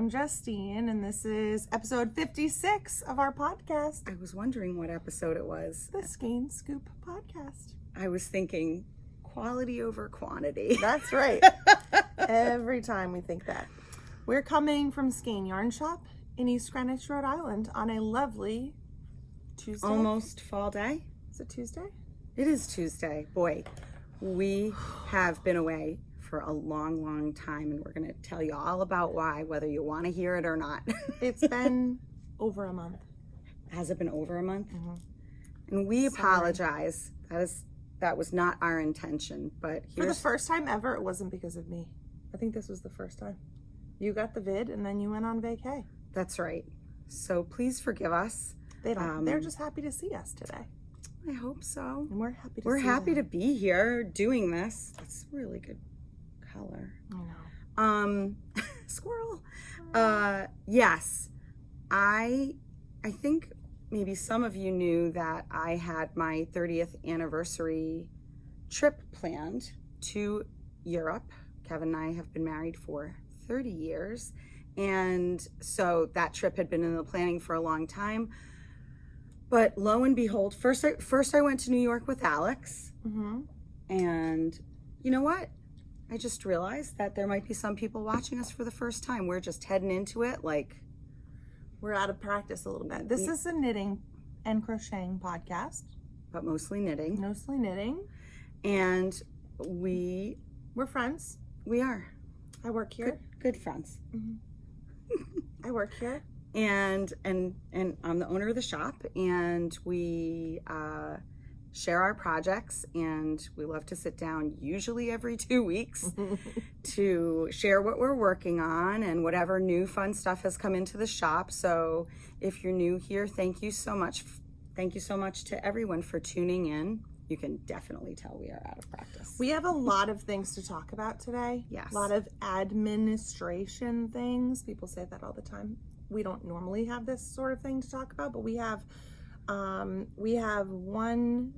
I'm Justine, and this is episode 56 of our podcast. I was wondering what episode it was. The Skein Scoop Podcast. I was thinking quality over quantity. That's right. Every time we think that. We're coming from Skein Yarn Shop in East Greenwich, Rhode Island on a lovely Tuesday. Almost fall day. Is it Tuesday? It is Tuesday. Boy, we have been away for a long, long time, and we're going to tell you all about why, whether you want to hear it or not. It's been over a month. Has it been over a month? Mm-hmm. And we apologize. That was not our intention, but For the first time ever, it wasn't because of me. I think this was the first time. You got the vid, and then you went on vacay. That's right. So please forgive us. They don't. They're just happy to see us today. I hope so. And we're happy to We're see happy them. to be here doing this. It's really good color. I know. Squirrel. Yes. I think maybe some of you knew that I had my 30th anniversary trip planned to Europe. Kevin and I have been married for 30 years. And so that trip had been in the planning for a long time. But lo and behold, first I went to New York with Alex. Mm-hmm. And you know what? I just realized that there might be some people watching us for the first time. We're just heading into it like... We're out of practice a little bit. This is a knitting and crocheting podcast. But mostly knitting. Mostly knitting. And we're friends. We are. I work here. Good friends. Mm-hmm. I work here. And I'm the owner of the shop, and we share our projects, and we love to sit down usually every 2 weeks to share what we're working on and whatever new fun stuff has come into the shop. So if you're new here, thank you so much. Thank you so much to everyone for tuning in. You can definitely tell we are out of practice. We have a lot of things to talk about today. Yes. A lot of administration things. People say that all the time. We don't normally have this sort of thing to talk about, but we have 1,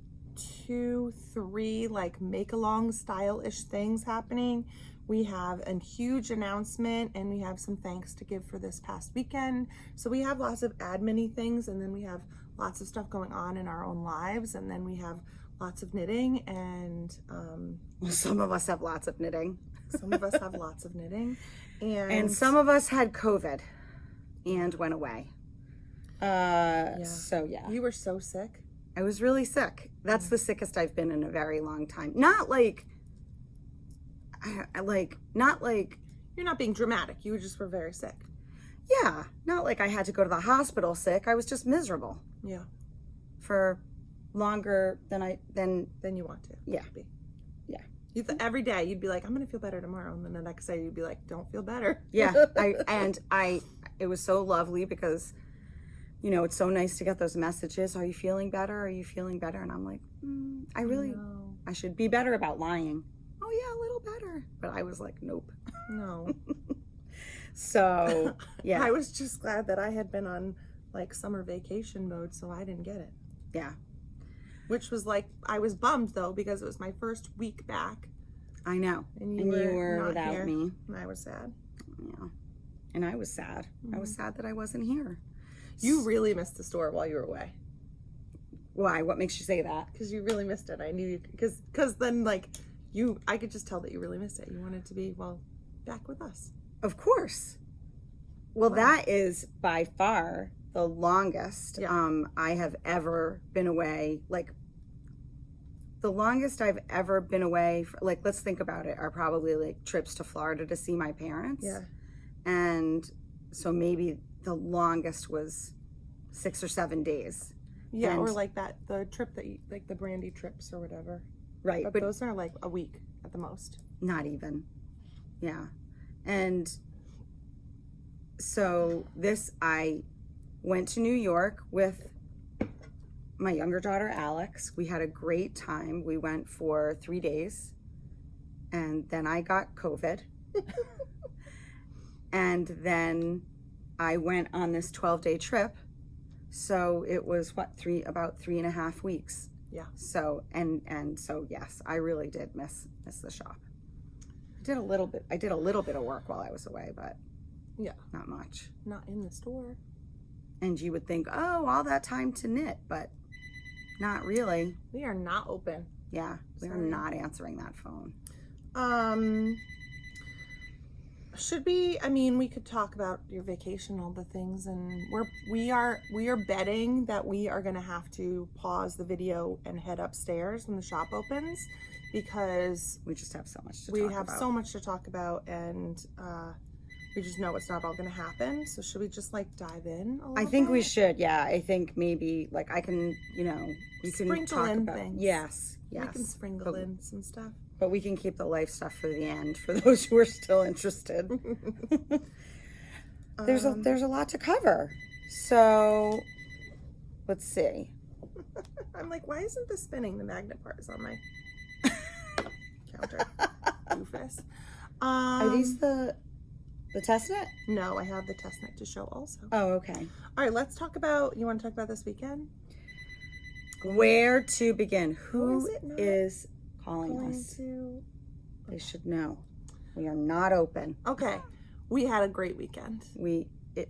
2, 3 like Makealong style-ish things happening. We have a huge announcement, and we have some thanks to give for this past weekend. So we have lots of admin-y things, and then we have lots of stuff going on in our own lives, and then we have lots of knitting, and Well, some of us have lots of knitting. some of us have lots of knitting, And some of us had COVID and went away. So yeah. You were so sick. I was really sick. That's the sickest I've been in a very long time. Not like You're not being dramatic. You just were very sick. yeah, not like I had to go to the hospital sick. I was just miserable Yeah. for longer than Then you want to. Yeah. Be. Yeah. Every day you'd be like, I'm gonna feel better tomorrow, and then the next day you'd be like, don't feel better. Yeah. It was so lovely because, you know, it's so nice to get those messages. Are you feeling better? Are you feeling better? And I'm like, I should be better about lying. Oh yeah, a little better. But I was like, nope. No. So yeah. I was just glad that I had been on like summer vacation mode, so I didn't get it. Yeah. Which was like, I was bummed though, because it was my first week back. I know. And you were not without here, me. And I was sad. Yeah. And I was sad. I was sad that I wasn't here. You really missed the store while you were away. Why? What makes you say that? Because you really missed it. I knew you, because then like I could just tell that you really missed it. You wanted to be, well, back with us. Of course. Well, that is by far the longest I have ever been away. Like, the longest I've ever been away, like, let's think about it, are probably like trips to Florida to see my parents. Yeah. And so maybe the longest was 6 or 7 days. Yeah, And- or like the trip that you, like the Brandy trips or whatever. Right. But those are like a week at the most. Not even. Yeah. And so I went to New York with my younger daughter, Alex. We had a great time. We went for 3 days, and then I got COVID. And then I went on this 12-day trip. So it was about 3.5 weeks. Yeah. So, and so, yes, I really did miss the shop. I did a little bit of work while I was away, but Yeah. Not much. Not in the store. And you would think, oh, all that time to knit, but not really. We are not open. Yeah, we are not answering that phone. Should we, I mean, we could talk about your vacation, all the things, and we are betting that we are going to have to pause the video and head upstairs when the shop opens, because we just have so much to talk about. We have so much to talk about, and we just know it's not all going to happen. So should we just like dive in a little I think bit? we should, yeah. I think maybe like I can, we can Sprinkle talk in about things. Yes. We can sprinkle in some stuff. But we can keep the life stuff for the end for those who are still interested. There's a lot to cover. So let's see. I'm like, why isn't this spinning? The magnet part is on my counter. Doofus. Are these the test net? No, I have the test net to show also. Oh, okay. All right, let's talk about, you want to talk about this weekend? Where to begin? Who it is calling us? They should know. We are not open. Okay. We had a great weekend. It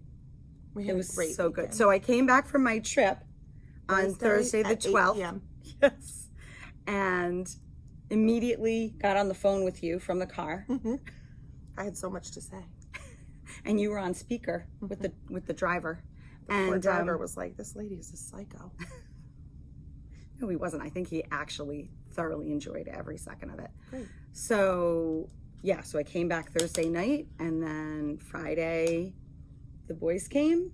was so good. So I came back from my trip on Thursday the 12th. 8 p.m. Yes. And immediately got on the phone with you from the car. Mm-hmm. I had so much to say. And you were on speaker with the driver. The driver was like, this lady is a psycho. No, he wasn't. I think he actually thoroughly enjoyed every second of it. Great. So, yeah, so I came back Thursday night, and then Friday, the boys came.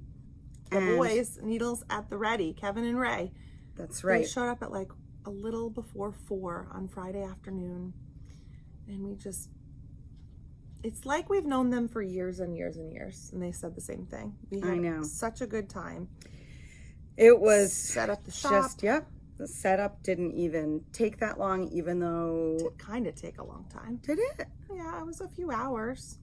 The boys, needles at the ready, Kevin and Ray. That's right. They showed up at like a little before 4 on Friday afternoon, and we just, it's like we've known them for years and years and years, and they said the same thing. We had such a good time. It was set up the shop. The setup didn't even take that long, even though... It did kind of take a long time. Did it? Yeah, it was a few hours.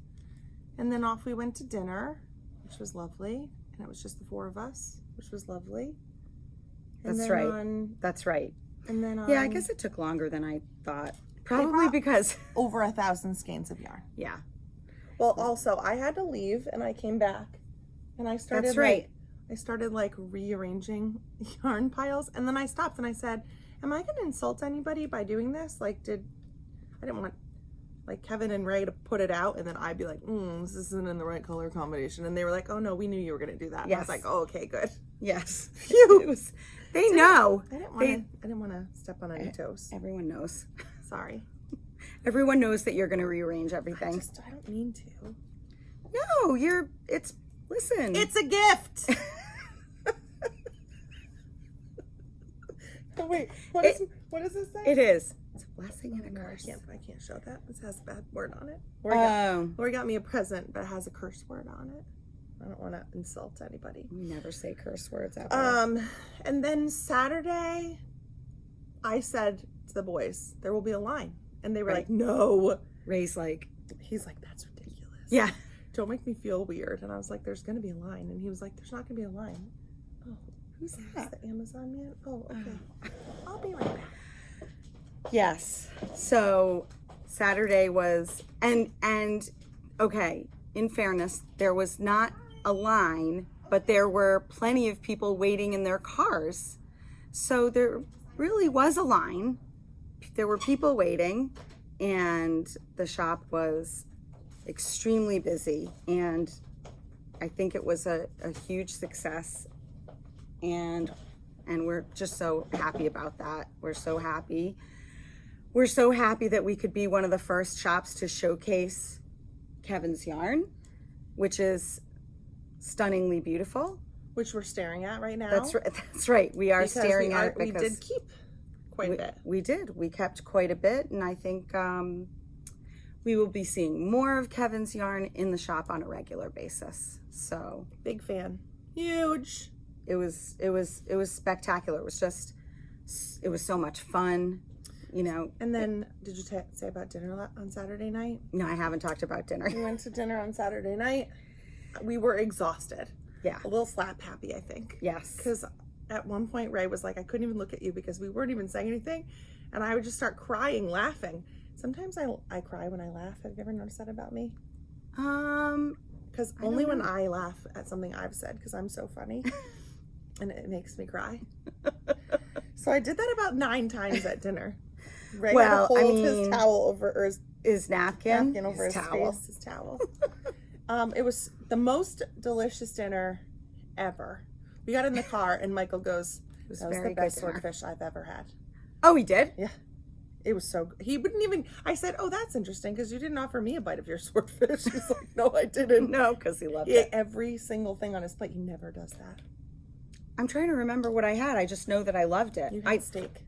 And then off we went to dinner, which was lovely. And it was just the 4 of us, which was lovely. And That's right. That's right. And then yeah, I guess it took longer than I thought. Probably because... over 1,000 skeins of yarn. Yeah. Well, also, I had to leave, and I came back. And I started... That's right. I started like rearranging yarn piles, and then I stopped and I said, am I going to insult anybody by doing this? Like, I didn't want like Kevin and Ray to put it out and then I'd be like, this isn't in the right color combination. And they were like, oh no, we knew you were going to do that. Yes. I was like, oh, okay, good. Yes. Phew. They know. I didn't want to step on any toes. Everyone knows. Sorry. Everyone knows that you're going to rearrange everything. I don't mean to. No, listen. It's a gift. Oh, wait, what does this say? It is. It's a blessing and a curse. I can't show that. This has a bad word on it. Lori got me a present, but it has a curse word on it. I don't want to insult anybody. We never say curse words ever. And then Saturday, I said to the boys, there will be a line. And they were like, no. Ray's like, he's like, that's ridiculous. Yeah. Don't make me feel weird. And I was like, there's going to be a line. And he was like, there's not going to be a line. Oh, who's that? The Amazon man? Oh, okay. I'll be right back. Yes. So Saturday was, and okay, in fairness, there was not a line, but there were plenty of people waiting in their cars. So there really was a line. There were people waiting, and the shop was extremely busy, and I think it was a huge success, and we're just so happy about that. We're so happy that we could be one of the first shops to showcase Kevin's yarn, which is stunningly beautiful, which we're staring at right now. That's right. We are staring at it because we did keep quite a bit. We did. We kept quite a bit, and I think we will be seeing more of Kevin's yarn in the shop on a regular basis. So big fan. Huge. It was spectacular. It was so much fun, you know. And then did you say about dinner on Saturday night? No, I haven't talked about dinner. We went to dinner on Saturday night. We were exhausted. Yeah. A little slap happy, I think. Yes. Because at one point Ray was like, I couldn't even look at you because we weren't even saying anything. And I would just start crying, laughing. Sometimes I cry when I laugh. Have you ever noticed that about me? Because only when I laugh at something I've said, because I'm so funny, and it makes me cry. So I did that about 9 times at dinner. Ray had to hold his towel over, or his napkin over his towel. face, his towel. It was the most delicious dinner ever. We got in the car and Michael goes, "That was the best swordfish I've ever had." Oh, he did? Yeah. It was so good. He wouldn't even, I said, "Oh, that's interesting because you didn't offer me a bite of your swordfish." He's like, "No, I didn't." No, because he loved He ate it. every single thing on his plate. He never does that. I'm trying to remember what I had. I just know that I loved it. You had steak.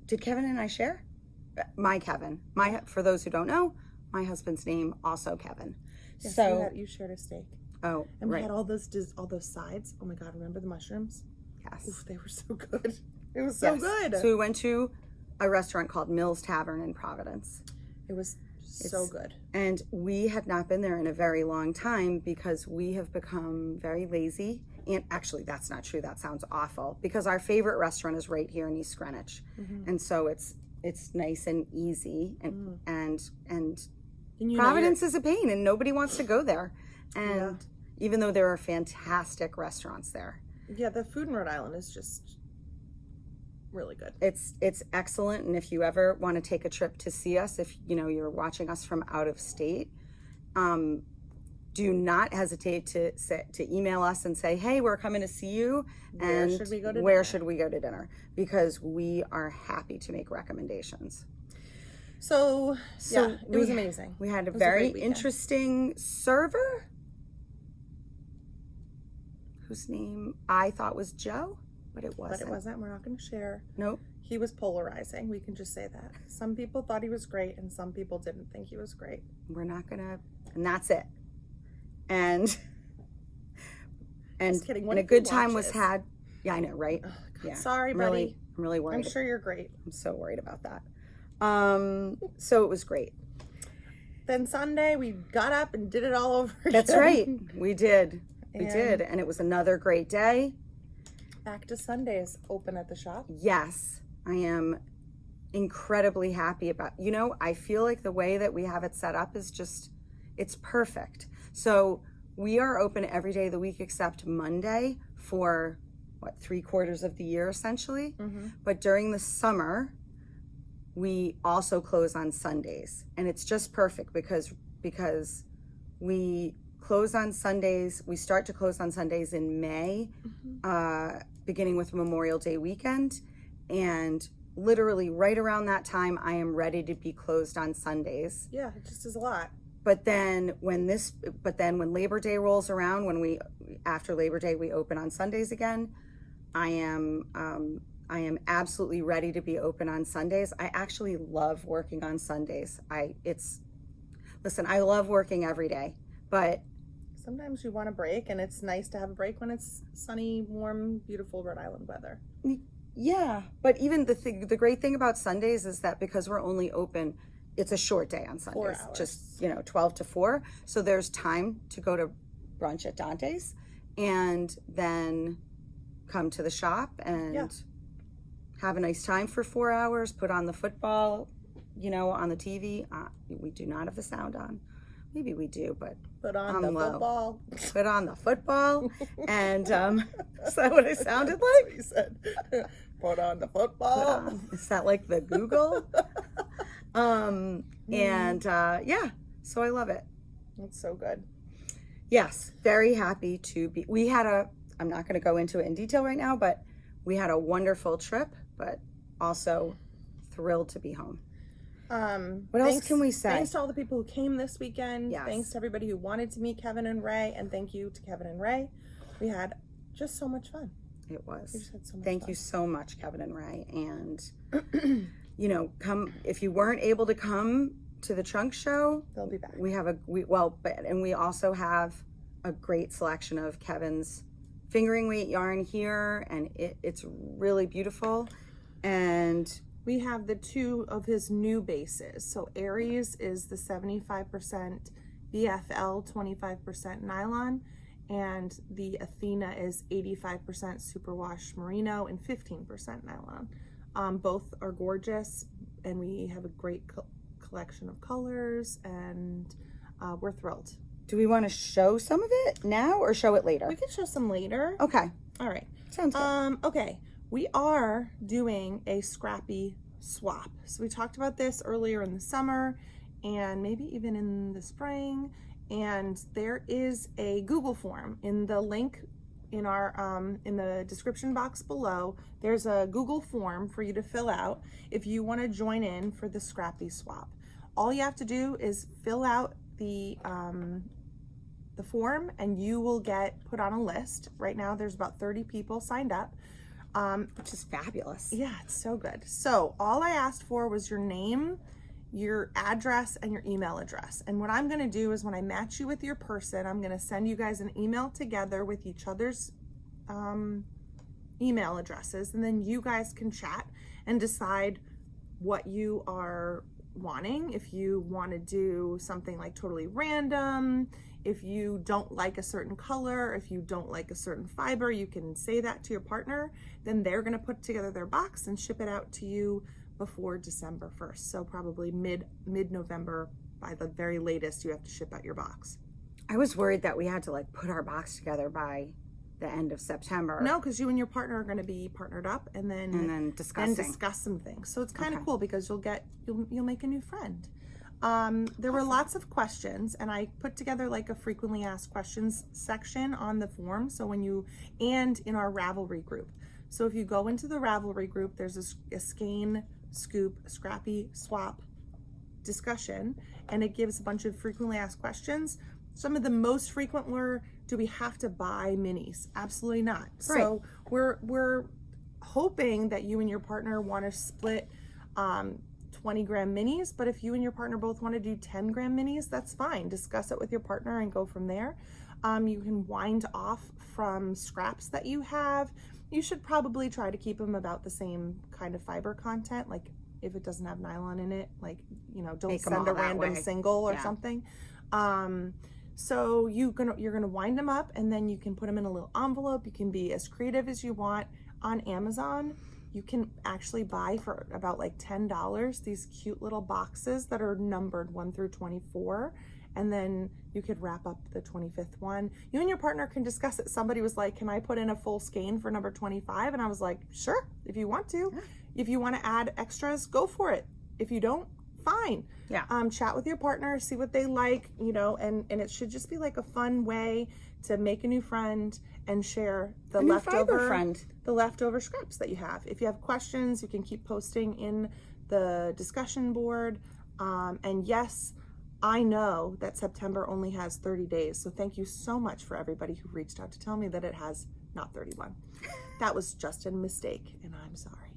Did Kevin and I share? My Kevin. For those who don't know, my husband's name also Kevin. Yes, so you shared a steak. Oh, and we right. had all those sides. Oh my God, remember the mushrooms? Yes. Oof, they were so good. It was so good. So we went to a restaurant called Mills Tavern in Providence. It was so good. And we had not been there in a very long time because we have become very lazy. And actually, that's not true. That sounds awful because our favorite restaurant is right here in East Greenwich. Mm-hmm. And so it's nice and easy and Providence is a pain and nobody wants to go there. And even though there are fantastic restaurants there. Yeah, the food in Rhode Island is just really good. It's excellent, and if you ever want to take a trip to see us, if you're watching us from out of state, do not hesitate to email us and say, "Hey, we're coming to see you, and where should we go to dinner?" Because we are happy to make recommendations. So yeah, it was amazing. We had a very interesting server whose name I thought was Joe. But it wasn't. We're not going to share. Nope. He was polarizing. We can just say that. Some people thought he was great, and some people didn't think he was great. We're not going to, and that's it. And just kidding. And a good time was had. Yeah, I know, right? Oh, yeah. Sorry, buddy. I'm really worried. I'm sure you're great. I'm so worried about that. So it was great. Then Sunday, we got up and did it all over again. That's right. We did. We did. And it was another great day. Back to Sundays open at the shop. Yes, I am incredibly happy about, I feel like the way that we have it set up is just, it's perfect. So we are open every day of the week except Monday for 3/4 of the year essentially. Mm-hmm. But during the summer, we also close on Sundays. And it's just perfect because we close on Sundays. We start to close on Sundays in May, beginning with Memorial Day weekend. And literally right around that time, I am ready to be closed on Sundays. Yeah, it just is a lot. But then when Labor Day rolls around, after Labor Day, we open on Sundays again. I am absolutely ready to be open on Sundays. I actually love working on Sundays. I love working every day, but sometimes you want a break, and it's nice to have a break when it's sunny, warm, beautiful Rhode Island weather. Yeah, but even the great thing about Sundays is that because we're only open, it's a short day on Sundays. 4 hours. Just 12 to 4. So there's time to go to brunch at Dante's and then come to the shop and have a nice time for 4 hours, put on the football, on the TV. We do not have the sound on. Maybe we do, but put on the football. Put on the football, and is that what it sounded like? That's what you said. Put on the football. Is that like the Google? So I love it. That's so good. Yes, very happy to be. I'm not going to go into it in detail right now, but we had a wonderful trip, but also thrilled to be home. What else can we say? Thanks to all the people who came this weekend. Yes. Thanks to everybody who wanted to meet Kevin and Ray, and thank you to Kevin and Ray. We had just so much fun. It was. We just had so much Thank fun. you so much, Kevin and Ray. And come if you weren't able to come to the trunk show, they'll be back. We also have a great selection of Kevin's fingering weight yarn here, and it's really beautiful. And we have the 2 of his new bases. So Aries is the 75% BFL, 25% nylon, and the Athena is 85% superwash merino and 15% nylon. Both are gorgeous, and we have a great collection of colors, and we're thrilled. Do we want to show some of it now or show it later? We can show some later. Okay. All right. Sounds good. Okay. We are doing a Scrappy swap. So we talked about this earlier in the summer and maybe even in the spring. And there is a Google form in the link in our in the description box below. There's a Google form for you to fill out if you want to join in for the Scrappy swap. All you have to do is fill out the form and you will get put on a list. Right now there's about 30 people signed up, which is fabulous. yeah, it's so good. So all I asked for was your name, your address, and your email address. And what I'm going to do is when I match you with your person, I'm going to send you guys an email together with each other's email addresses, and then you guys can chat and decide what you are wanting. If you want to do something like totally random, if you don't like a certain color, if you don't like a certain fiber, you can say that to your partner. Then they're going to put together their box and ship it out to you before December 1st. So probably mid-November by the very latest, you have to ship out your box. I was worried that we had to like put our box together by the end of September. No, because you and your partner are going to be partnered up and then discuss some things. So it's kind of cool because you'll make a new friend. There were lots of questions, and I put together like a frequently asked questions section on the form. So and in our Ravelry group. So if you go into the Ravelry group, there's a Skein Scoop Scrappy swap discussion, and it gives a bunch of frequently asked questions. Some of the most frequent were, do we have to buy minis? Absolutely not. Right. So we're hoping that you and your partner want to split 20-gram minis, but if you and your partner both want to do 10-gram minis, that's fine. Discuss it with your partner and go from there. You can wind off from scraps that you have. You should probably try to keep them about the same kind of fiber content. Like if it doesn't have nylon in it, like, don't send a random single or something. So you're gonna wind them up, and then you can put them in a little envelope. You can be as creative as you want. On Amazon, you can actually buy for about like $10 these cute little boxes that are numbered 1 through 24. And then you could wrap up the 25th one. You and your partner can discuss it. Somebody was like, can I put in a full skein for number 25? And I was like, sure, if you want to. Yeah. If you want to add extras, go for it. If you don't, fine. Yeah. Chat with your partner, see what they like, and it should just be like a fun way to make a new friend and share the leftover scraps that you have. If you have questions, you can keep posting in the discussion board. And yes, I know that September only has 30 days. So thank you so much for everybody who reached out to tell me that it has not 31. That was just a mistake, and I'm sorry.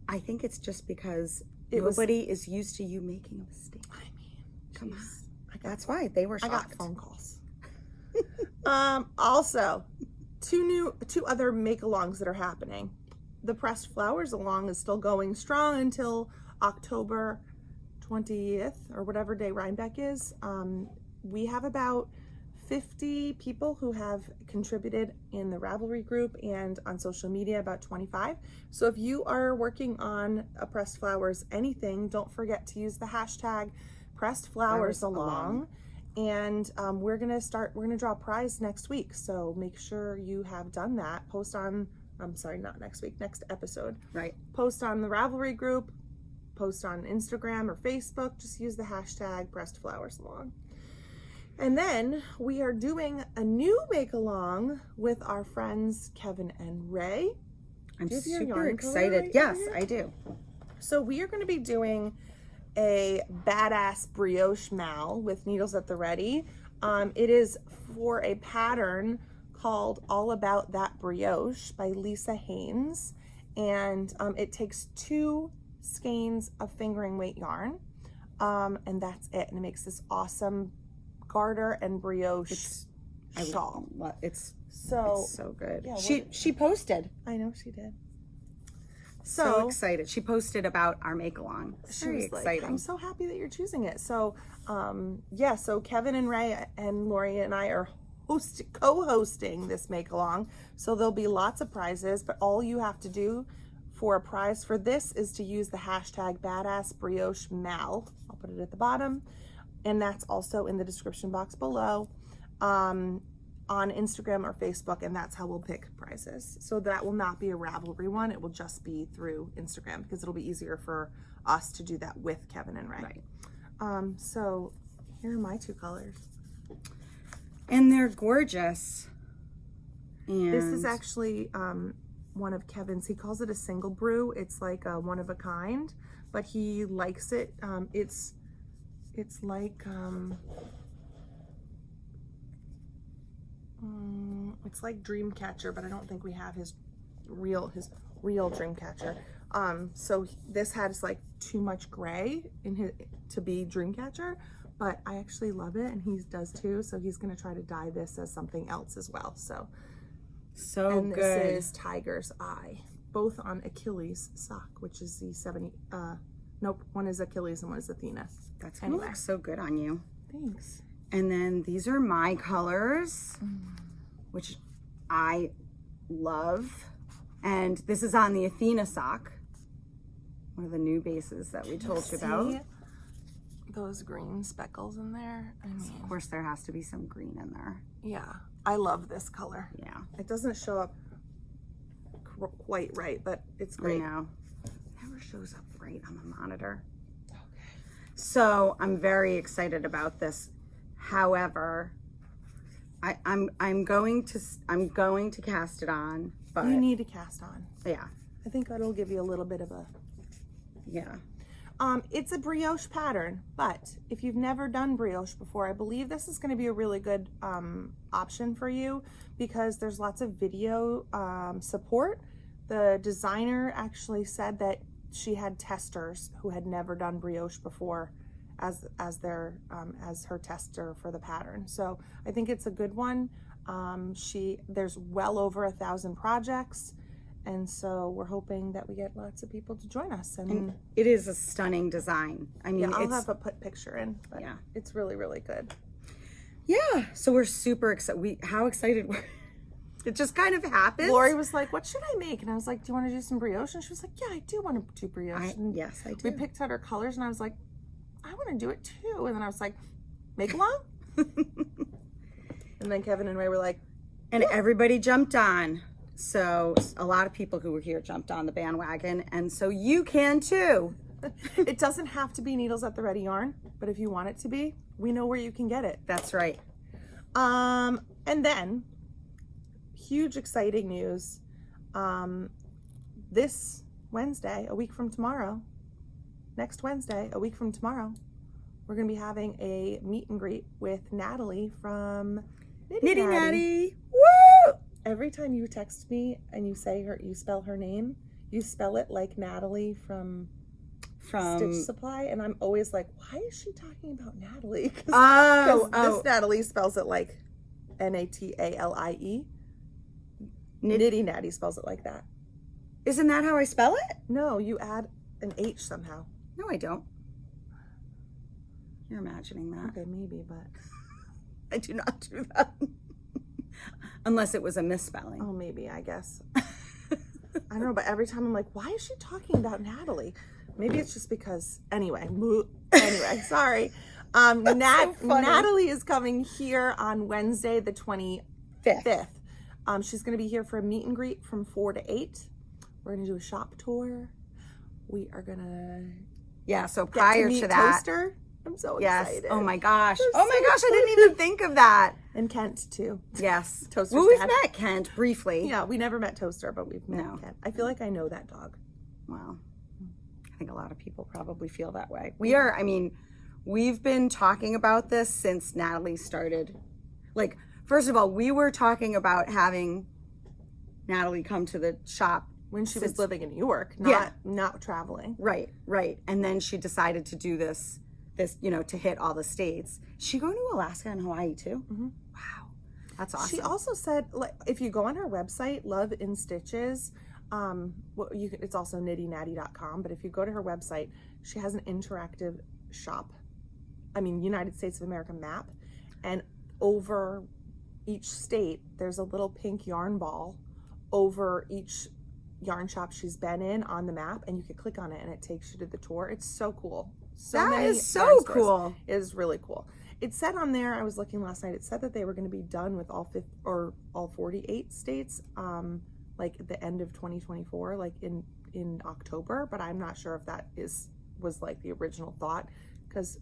I think it's just because nobody is used to you making a mistake. I mean, come on. That's why they were shocked. I got phone calls. Also, two other Makealongs that are happening. The Pressed Flowers along is still going strong until October 20th or whatever day Rybeck is. We have about 50 people who have contributed in the Ravelry group and on social media, about 25. So if you are working on a Pressed Flowers anything, don't forget to use the hashtag Pressed Flowers along. And we're gonna draw a prize next week. So make sure you have done that. Not next week, next episode. Right. Post on the Ravelry group, post on Instagram or Facebook, just use the hashtag Pressed Flowers along. And then we are doing a new Makealong with our friends Kevin and Ray. I'm super excited. Yes, I do. So we are going to be doing a badass brioche mal with needles at the ready. It is for a pattern called All About That Brioche by Lisa Haynes. And it takes 2 skeins of fingering weight yarn. And that's it. And it makes this awesome garter and brioche shawl. It's so good. Yeah, she posted. I know she did. So excited. She posted about our Makealong. She was exciting. I'm so happy that you're choosing it. So so Kevin and Ray and Lori and I are co-hosting this Makealong. So there'll be lots of prizes, but all you have to do for a prize for this is to use the hashtag badass brioche mal. I'll put it at the bottom. and that's also in the description box below on Instagram or Facebook, and that's how we'll pick prizes. So that will not be a Ravelry one. It will just be through Instagram because it'll be easier for us to do that with Kevin and Ray. Right. So here are my two colors. And they're gorgeous. And this is actually one of Kevin's. He calls it a single brew. It's like a one of a kind, but he likes it. It's like it's like Dreamcatcher, but I don't think we have his real Dreamcatcher. So this has like too much gray in his to be Dreamcatcher, but I actually love it, and he does too. So he's gonna try to dye this as something else as well. So and good. This is Tiger's Eye, both on Achilles sock, which is the 70. Nope, one is Achilles and one is Athena. That's gonna look so good on you. Thanks. And then these are my colors, which I love. And this is on the Athena sock, one of the new bases that we told you about. Those green speckles in there. I mean, of course, there has to be some green in there. Yeah, I love this color. Yeah. It doesn't show up quite right, but it's great. I know. It never shows up right on the monitor. Okay. So I'm very excited about this. However, I'm going to cast it on, but you need to cast on. Yeah. I think that'll give you a little bit of a it's a brioche pattern, but if you've never done brioche before, I believe this is going to be a really good option for you because there's lots of video support. The designer actually said that she had testers who had never done brioche before as her tester for the pattern. So I think it's a good one. There's well over 1,000 projects. And so we're hoping that we get lots of people to join us. And it is a stunning design. I mean, I'll have a picture in, but yeah, it's really, really good. Yeah. So we're super excited. How excited we're. It just kind of happened. Lori was like, what should I make? And I was like, do you want to do some brioche? And she was like, yeah, I do want to do brioche. Yes, I do. We picked out our colors and I was like, I want to do it too. And then I was like, Makealong? And then Kevin and Ray were like, and everybody jumped on. So a lot of people who were here jumped on the bandwagon, and so you can too. It doesn't have to be Needles at the Ready yarn, but if you want it to be, we know where you can get it. That's right. And then, huge exciting news. This Wednesday, a week from tomorrow, next Wednesday, a week from tomorrow, we're going to be having a meet and greet with Natalie from Knitty Natty. Woo! Every time you text me and you spell her name, you spell it like Natalie from Stitch Supply, and I'm always like, why is she talking about Natalie? Because this Natalie spells it like Natalie. Knitty Natty spells it like that. Isn't that how I spell it? No, you add an H somehow. No, I don't. You're imagining that. Okay, maybe, but I do not do that. Unless it was a misspelling. Oh, maybe, I guess. I don't know, but every time I'm like, why is she talking about Natalie? Maybe it's just because, anyway, sorry. Natalie is coming here on Wednesday, the 25th. She's going to be here for a meet and greet from 4 to 8. We're going to do a shop tour. We are going to... Yeah, so prior to that... Toaster. I'm so excited. Oh my gosh. I didn't even think of that. And Kent too. Yes. Toaster's well, we've dad. met Kent briefly. Yeah, we never met Toaster, but we've met Kent. I feel like I know that dog. Wow. I think a lot of people probably feel that way. We've been talking about this since Natalie started. Like, first of all, we were talking about having Natalie come to the shop when she was living in New York, not traveling. Right. And then she decided to do this, to hit all the states. Is she going to Alaska and Hawaii too? Mm-hmm. Wow. That's awesome. She also said, like, if you go on her website, Love in Stitches, it's also knittynatty.com, but if you go to her website, she has an interactive United States of America map, and over each state, there's a little pink yarn ball over each yarn shop she's been in on the map, and you can click on it and it takes you to the tour. It's so cool. That many is so yarn stores. cool. It is really cool. It said on there, I was looking last night, it said that they were going to be done with all 48 states, like at the end of 2024, like in October, but I'm not sure if that was like the original thought, because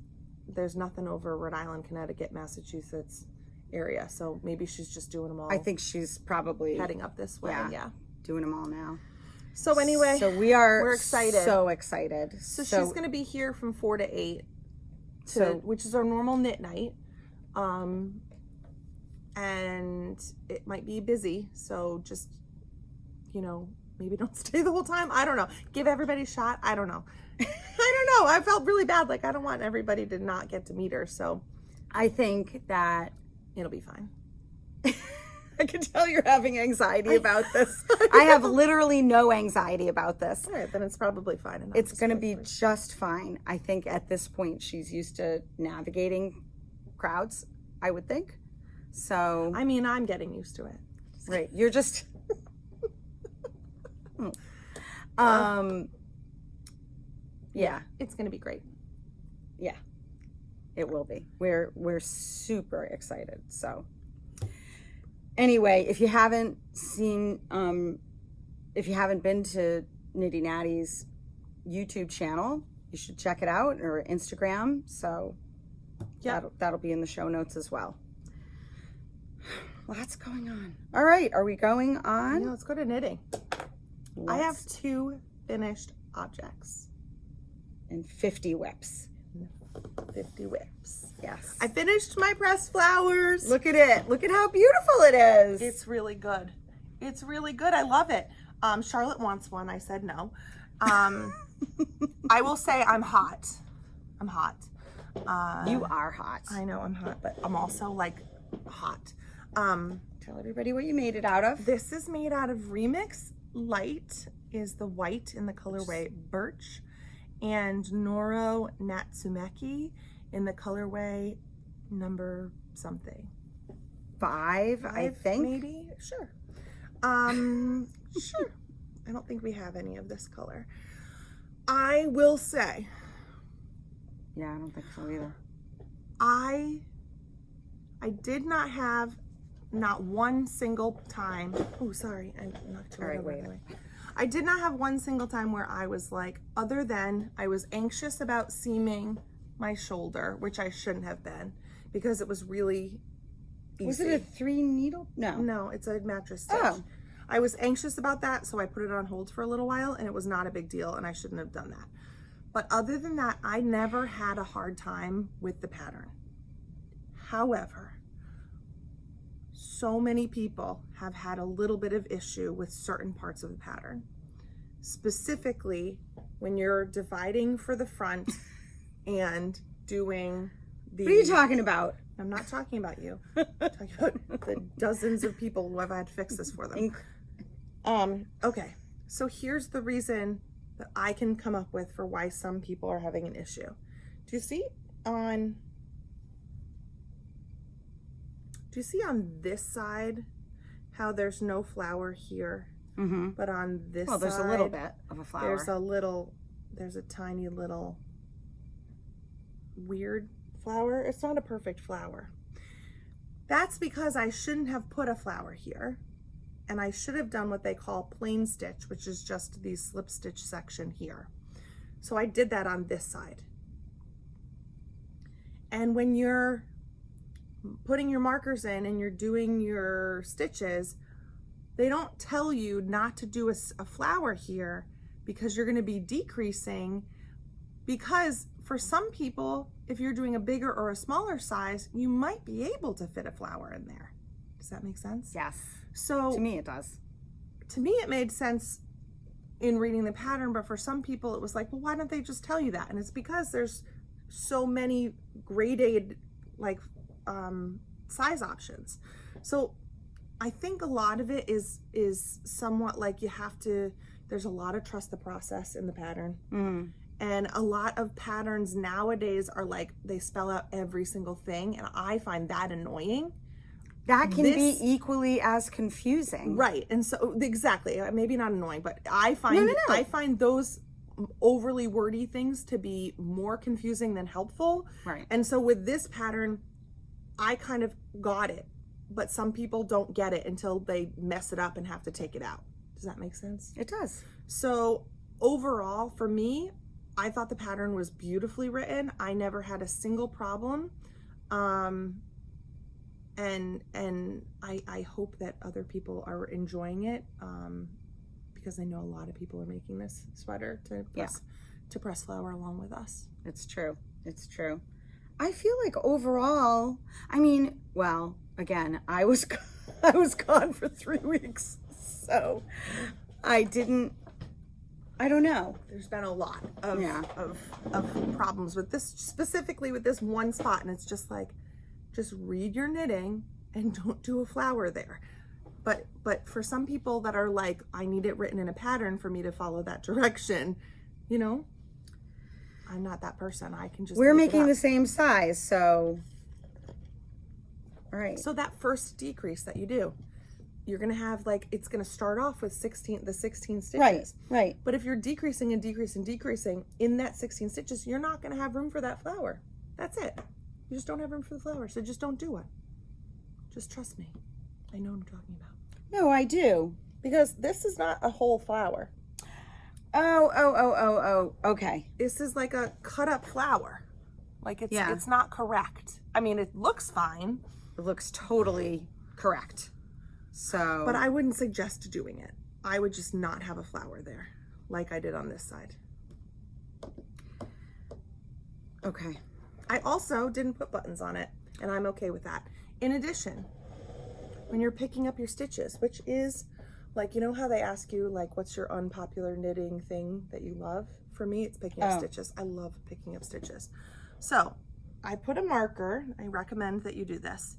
there's nothing over Rhode Island, Connecticut, Massachusetts area, so maybe she's just doing them all. I think she's probably heading up this way. Yeah. Doing them all now. So anyway, so we're excited. So excited. So she's going to be here from 4 to 8, which is our normal knit night. And it might be busy, so just, maybe don't stay the whole time. I don't know. Give everybody a shot. I don't know. I don't know. I felt really bad. Like, I don't want everybody to not get to meet her. So I think that it'll be fine. I can tell you're having anxiety about this. I have literally no anxiety about this. All right, then it's probably fine. It's going to be just fine. I think at this point she's used to navigating crowds, I would think. So, I mean, I'm getting used to it. Right. You're just yeah, it's going to be great. Yeah. It will be. We're super excited. So, anyway, if you haven't seen, if you haven't been to Knitty Natty's YouTube channel, you should check it out, or Instagram. So that'll be in the show notes as well. Lots going on. All right, are we going on? Yeah, let's go to knitting. I have 2 finished objects. And 50 whips. 50 whips. Yes. I finished my pressed flowers. Look at it. Look at how beautiful it is. It's really good. It's really good. I love it. Charlotte wants one. I said no. I will say I'm hot. I'm hot. You are hot. I know I'm hot, but I'm also like hot. Tell everybody what you made it out of. This is made out of Remix Light, is the white in the colorway Birch, and Noro Natsumeki in the colorway number something. 5, I think. Maybe? Sure. Sure. I don't think we have any of this color. I will say. Yeah, I don't think so either. I did not have not one single time. Oh, sorry. I knocked you over. I did not have one single time where I was like, other than I was anxious about seaming my shoulder, which I shouldn't have been, because it was really easy. Was it a 3 needle? No. No, it's a mattress stitch. Oh. I was anxious about that, so I put it on hold for a little while, and it was not a big deal, and I shouldn't have done that. But other than that, I never had a hard time with the pattern. However, so many people have had a little bit of issue with certain parts of the pattern. Specifically, when you're dividing for the front and doing the... What are you talking about? I'm not talking about you. I'm talking about the dozens of people who have had to fix this for them. Okay, so here's the reason that I can come up with for why some people are having an issue. Do you see on this side how there's no flower here? Mm-hmm. But on this side, there's a little bit of a flower. There's a tiny little weird flower. It's not a perfect flower. That's because I shouldn't have put a flower here. And I should have done what they call plain stitch, which is just the slip stitch section here. So I did that on this side. And when you're putting your markers in and you're doing your stitches, they don't tell you not to do a flower here because you're going to be decreasing, because for some people, if you're doing a bigger or a smaller size, you might be able to fit a flower in there. Does that make sense? Yes. So to me it does. To me it made sense in reading the pattern, but for some people it was like, well, why don't they just tell you that? And it's because there's so many graded size options. So I think a lot of it is somewhat like there's a lot of trust the process in the pattern. Mm. And a lot of patterns nowadays are like, they spell out every single thing, and I find that annoying. That can be equally as confusing. Right. And so exactly, maybe not annoying, but I find I find those overly wordy things to be more confusing than helpful. Right. And so with this pattern, I kind of got it, but some people don't get it until they mess it up and have to take it out. Does that make sense? It does. So overall, for me, I thought the pattern was beautifully written. I never had a single problem. And I hope that other people are enjoying it, because I know a lot of people are making this sweater to press flower along with us. It's true. It's true. I feel like overall, I mean, well, again, I was gone for 3 weeks, so I don't know. There's been a lot of problems with this, specifically with this one spot, and it's just like, just read your knitting and don't do a flower there. But for some people that are like, I need it written in a pattern for me to follow that direction, you know, I'm not that person. I can just. We're making the same size, so. All right. So that first decrease that you do, you're gonna have like, it's gonna start off with 16 stitches. Right. But if you're decreasing and decreasing in that 16 stitches, you're not gonna have room for that flower. That's it. You just don't have room for the flower, so just don't do it. Just trust me. I know what I'm talking about. No, I do. Because this is not a whole flower. Oh, okay. This is like a cut up flower. Like it's not correct. I mean, it looks fine. It looks totally correct. So. But I wouldn't suggest doing it. I would just not have a flower there, like I did on this side. Okay. I also didn't put buttons on it, and I'm okay with that. In addition, when you're picking up your stitches, which is like, you know how they ask you, like, what's your unpopular knitting thing that you love? For me, it's picking up stitches. I love picking up stitches. So I put a marker. I recommend that you do this.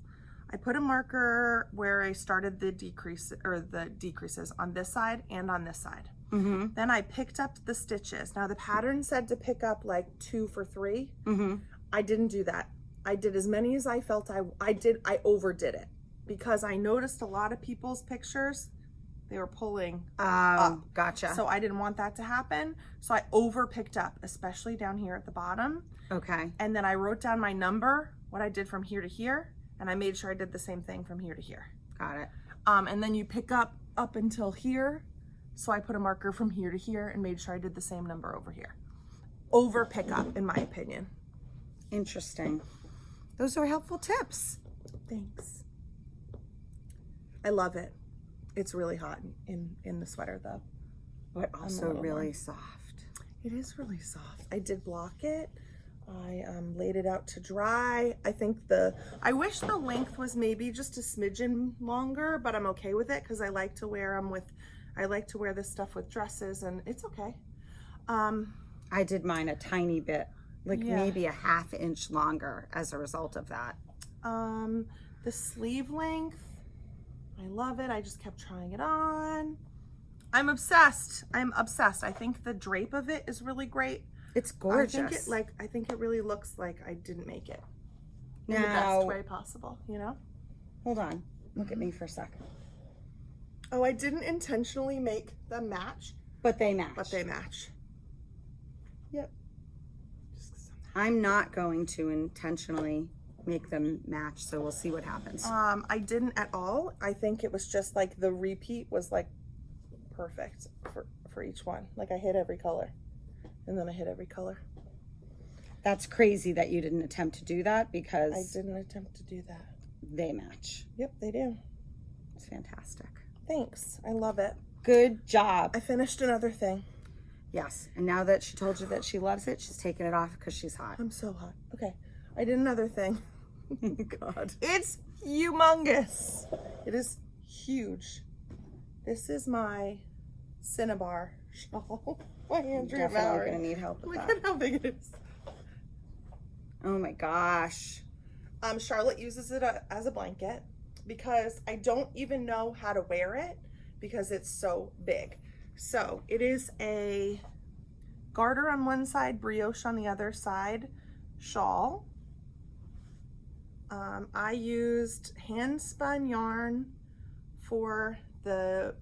I put a marker where I started the decreases on this side and on this side. Mm-hmm. Then I picked up the stitches. Now the pattern said to pick up like 2 for 3. Mm-hmm. I didn't do that. I did as many as I felt I overdid it, because I noticed a lot of people's pictures, they were pulling up. Gotcha. So I didn't want that to happen. So I over picked up, especially down here at the bottom. Okay. And then I wrote down my number, what I did from here to here, and I made sure I did the same thing from here to here. Got it. And then you pick up until here. So I put a marker from here to here and made sure I did the same number over here. Over pick up, in my opinion. Interesting. Those are helpful tips. Thanks. I love it. It's really hot in the sweater though. But also really soft. It is really soft. I did block it. I laid it out to dry. I think I wish the length was maybe just a smidgen longer, but I'm okay with it because I like to wear them I like to wear this stuff with dresses, and it's okay. I did mine a tiny bit, like maybe a ½ inch longer as a result of that. The sleeve length, I love it. I just kept trying it on. I'm obsessed. I think the drape of it is really great. It's gorgeous. I think it really looks like I didn't make it in the Now, best way possible, you know? hold on. Look at me for a second. Oh, I didn't intentionally make them match. But they match. Yep. I'm not going to intentionally make them match, so we'll see what happens. I didn't at all. I think it was just like the repeat was like perfect for each one. Like I hit every color, and then I hit every color. That's crazy that you didn't attempt to do that, because I didn't attempt to do that. They match. Yep, they do. It's fantastic. Thanks. I love it. Good job. I finished another thing. Yes, and now that she told you that she loves it, she's taking it off because she's hot. I'm so hot. Okay, I did another thing. God. It's humongous. It is huge. This is my Cinnabar shawl. My hands are Definitely devouring. gonna need help with Look that. at how big it is. Oh my gosh. Charlotte uses it as a blanket because I don't even know how to wear it because it's so big. So it is a garter on one side, brioche on the other side shawl. I used hand spun yarn for the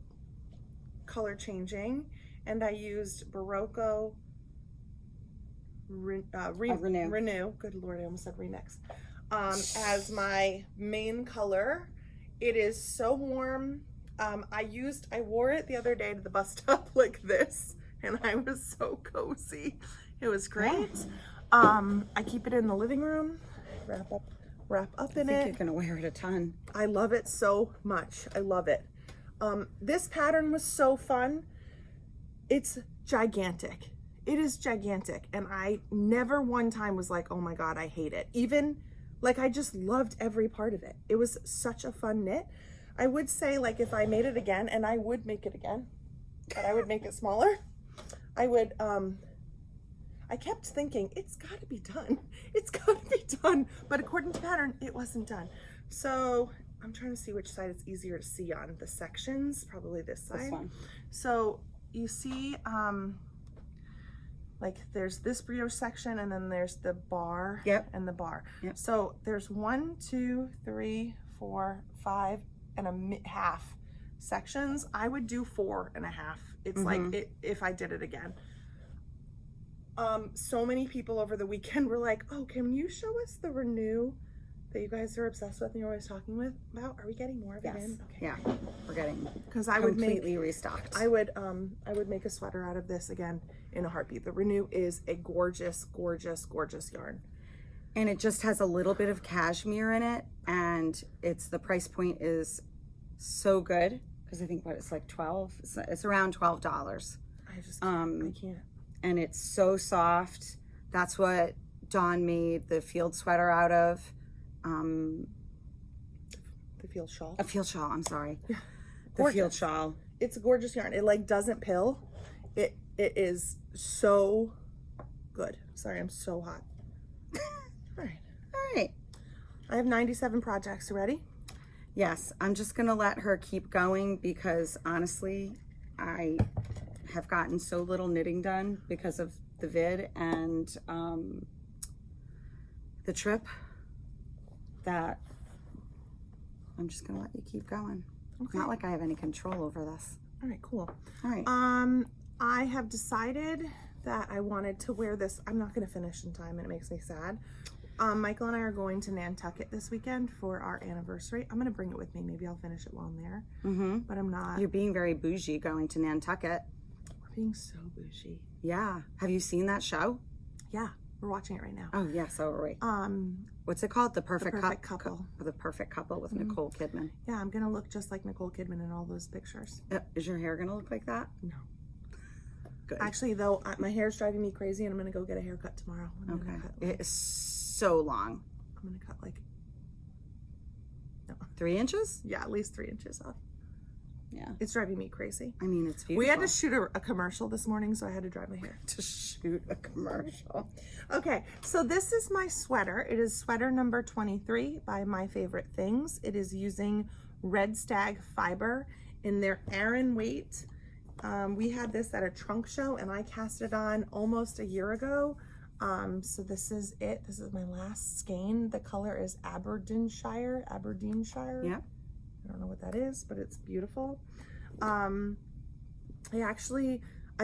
color changing, and I used Barocco Renew. Good Lord, I almost said Remix. As my main color. It is so warm. I wore it the other day to the bus stop like this, and I was so cozy. It was great. I keep it in the living room, wrap up in it. I think you're gonna wear it a ton. I love it so much. I love it. This pattern was so fun. It's gigantic. It is gigantic, and I never one time was like, oh my God, I hate it. Even like, I just loved every part of it. It was such a fun knit. I would say, like, if I made it again, and I would make it again, but I would make it smaller. I would, I kept thinking, it's gotta be done. It's gotta be done. But according to pattern, it wasn't done. So I'm trying to see which side it's easier to see on. The sections, probably this side. This one. So you see, like there's this brioche section, and then there's the bar and the bar. Yep. So there's 1, 2, 3, 4, 5 and a half sections. I would do 4.5. It's like if I did it again. So many people over the weekend were like, oh, can you show us the Renew that you guys are obsessed with and you're always talking about? Are we getting more of it in? Okay. Yeah, we're getting because I would completely restocked. I would make a sweater out of this again in a heartbeat. The Renew is a gorgeous, gorgeous, gorgeous yarn. And it just has a little bit of cashmere in it, and the price point is so good because I think it's like 12. It's around $12. I just can't. I can't. And it's so soft. That's what Dawn made the field sweater out of. The field shawl. A field shawl. I'm sorry. Yeah. The field shawl. It's a gorgeous yarn. It like doesn't pill. It is so good. Sorry, I'm so hot. All right. I have 97 projects. You ready? Yes. I'm just gonna let her keep going because honestly, I have gotten so little knitting done because of the vid and the trip that I'm just gonna let you keep going. Okay. Not like I have any control over this. All right, cool. All right. I have decided that I wanted to wear this. I'm not gonna finish in time, and it makes me sad. Michael and I are going to Nantucket this weekend for our anniversary. I'm gonna bring it with me. Maybe I'll finish it while I'm there. But I'm not. You're being very bougie going to Nantucket. We're being so bougie. Yeah. Have you seen that show? Yeah, we're watching it right now. Oh yeah, so are we. What's it called? The Perfect Couple. The Perfect Couple with Nicole Kidman. Yeah, I'm gonna look just like Nicole Kidman in all those pictures. Is your hair gonna look like that? No. Good. Actually, though, my hair's driving me crazy, and I'm gonna go get a haircut tomorrow. It is so long. I'm gonna cut like 3 inches? Yeah, at least 3 inches off. Yeah. It's driving me crazy. I mean, it's beautiful. We had to shoot a commercial this morning, so I had to dry my hair. To shoot a commercial. Okay, so this is my sweater. It is sweater number 23 by My Favorite Things. It is using Red Stag fiber in their Aran weight. We had this at a trunk show, and I cast it on almost a year ago. So this is it. This is my last skein. The color is Aberdeenshire. Yep. I don't know what that is, but it's beautiful. I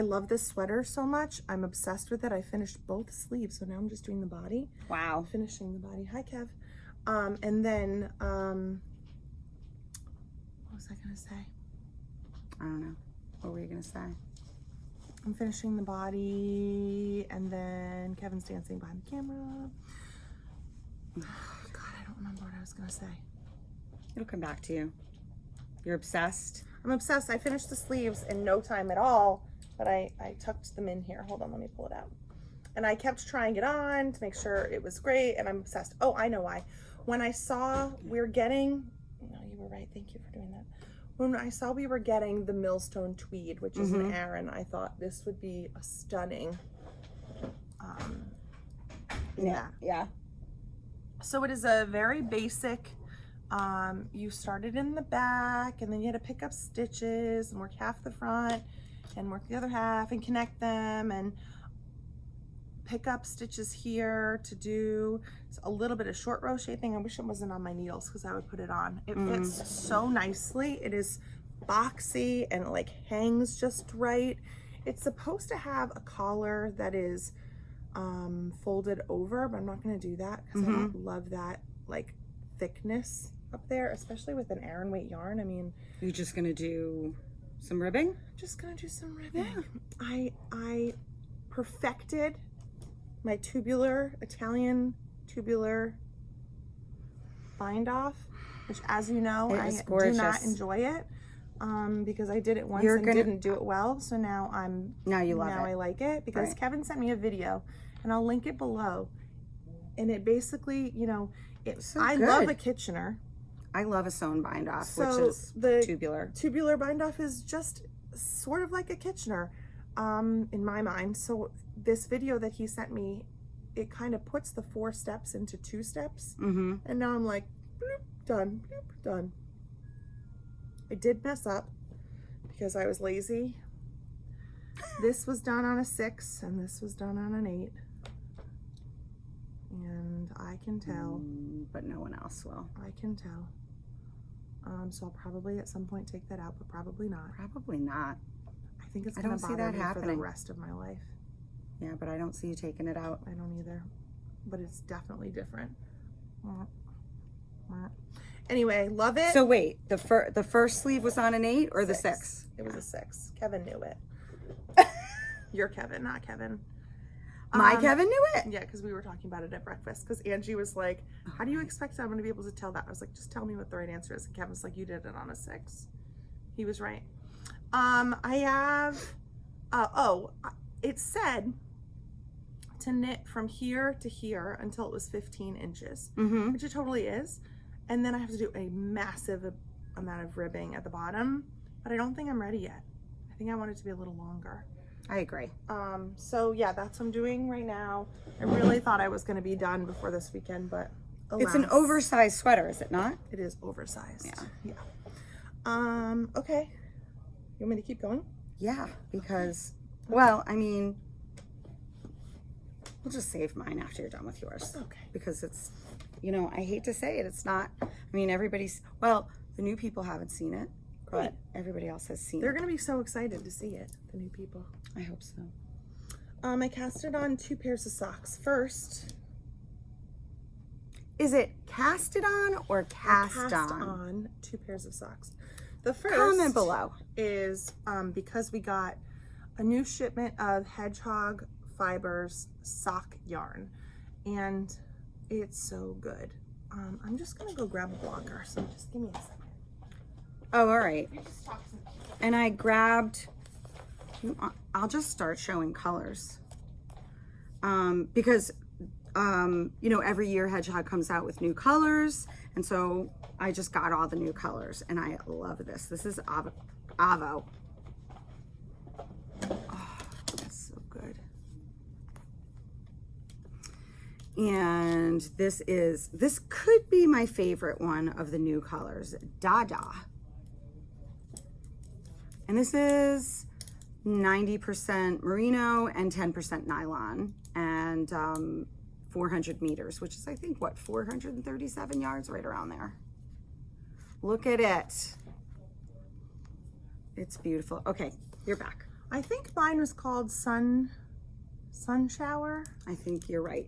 love this sweater so much. I'm obsessed with it. I finished both sleeves, so now I'm just doing the body. Wow. Finishing the body. Hi, Kev. And then, what was I gonna say? I don't know. What were you gonna say? I'm finishing the body, and then Kevin's dancing behind the camera. Oh, God, I don't remember what I was gonna say. It'll come back to you. You're obsessed. I'm obsessed. I finished the sleeves in no time at all, but I tucked them in here. Hold on, let me pull it out. And I kept trying it on to make sure it was great, and I'm obsessed. Oh, I know why. When I saw we were getting, no, you were right. Thank you for doing that. When I saw we were getting the Millstone Tweed, which is an Aran, I thought this would be a stunning. Yeah. So it is a very basic. You started in the back, and then you had to pick up stitches and work half the front and work the other half and connect them and pick up stitches here to do a little bit of short row shaping. I wish it wasn't on my needles because I would put it on. It fits so nicely. It is boxy and it like hangs just right. It's supposed to have a collar that is folded over, but I'm not going to do that because I don't love that like thickness up there, especially with an Aran weight yarn. I mean, you're just going to do some ribbing? Just going to do some ribbing. Yeah. I perfected my Italian tubular bind off, which, as you know, I do not enjoy it because I did it once and didn't do it well. So now you love it. I like it because Kevin sent me a video, and I'll link it below. And it basically, you know, I love a Kitchener. I love a sewn bind off, so which is the tubular. Tubular bind off is just sort of like a Kitchener in my mind. So this video that he sent me, it kind of puts the 4 steps into 2 steps. And now I'm like, bloop, done, bloop, done. I did mess up because I was lazy. This was done on a 6 and this was done on an 8. And I can tell. But no one else will. I can tell. So I'll probably at some point take that out, but probably not. Probably not. I think it's going to bother me for the rest of my life. Yeah, but I don't see you taking it out. I don't either. But it's definitely different. Anyway, love it. So wait, the first sleeve was on an 8 or the 6? It was a 6. Kevin knew it. You're Kevin, not Kevin. My Kevin knew it? Yeah, because we were talking about it at breakfast. Because Angie was like, how do you expect I'm going to be able to tell that? I was like, just tell me what the right answer is. And Kevin's like, you did it on a 6. He was right. I have, it said to knit from here to here until it was 15 inches, which it totally is. And then I have to do a massive amount of ribbing at the bottom, but I don't think I'm ready yet. I think I want it to be a little longer. I agree. So yeah, that's what I'm doing right now. I really thought I was going to be done before this weekend, but alas. It's an oversized sweater, is it not? It is oversized. Yeah. Okay. You want me to keep going? Yeah, because, well, I mean, we'll just save mine after you're done with yours. Okay. Because it's, you know, I hate to say it, it's not, I mean, everybody's, well, the new people haven't seen it, but everybody else has seen They're it. going to be so excited to see it, the new people. I hope so. I casted on 2 pairs of socks. First, is it casted on or cast on 2 pairs of socks. The first comment below is because we got a new shipment of Hedgehog Fibers sock yarn, and it's so good. I'm just gonna go grab a blocker, so just give me a second. Oh, all right. And I grabbed, I'll just start showing colors. Because, you know, every year Hedgehog comes out with new colors. And so I just got all the new colors and I love this. This is Avo. Oh, that's so good. And this could be my favorite one of the new colors, Dada. And this is 90% merino and 10% nylon and 400 meters, which is, I think, what, 437 yards, right around there. Look at it. It's beautiful. Okay, you're back. I think mine was called Sun Shower. I think you're right.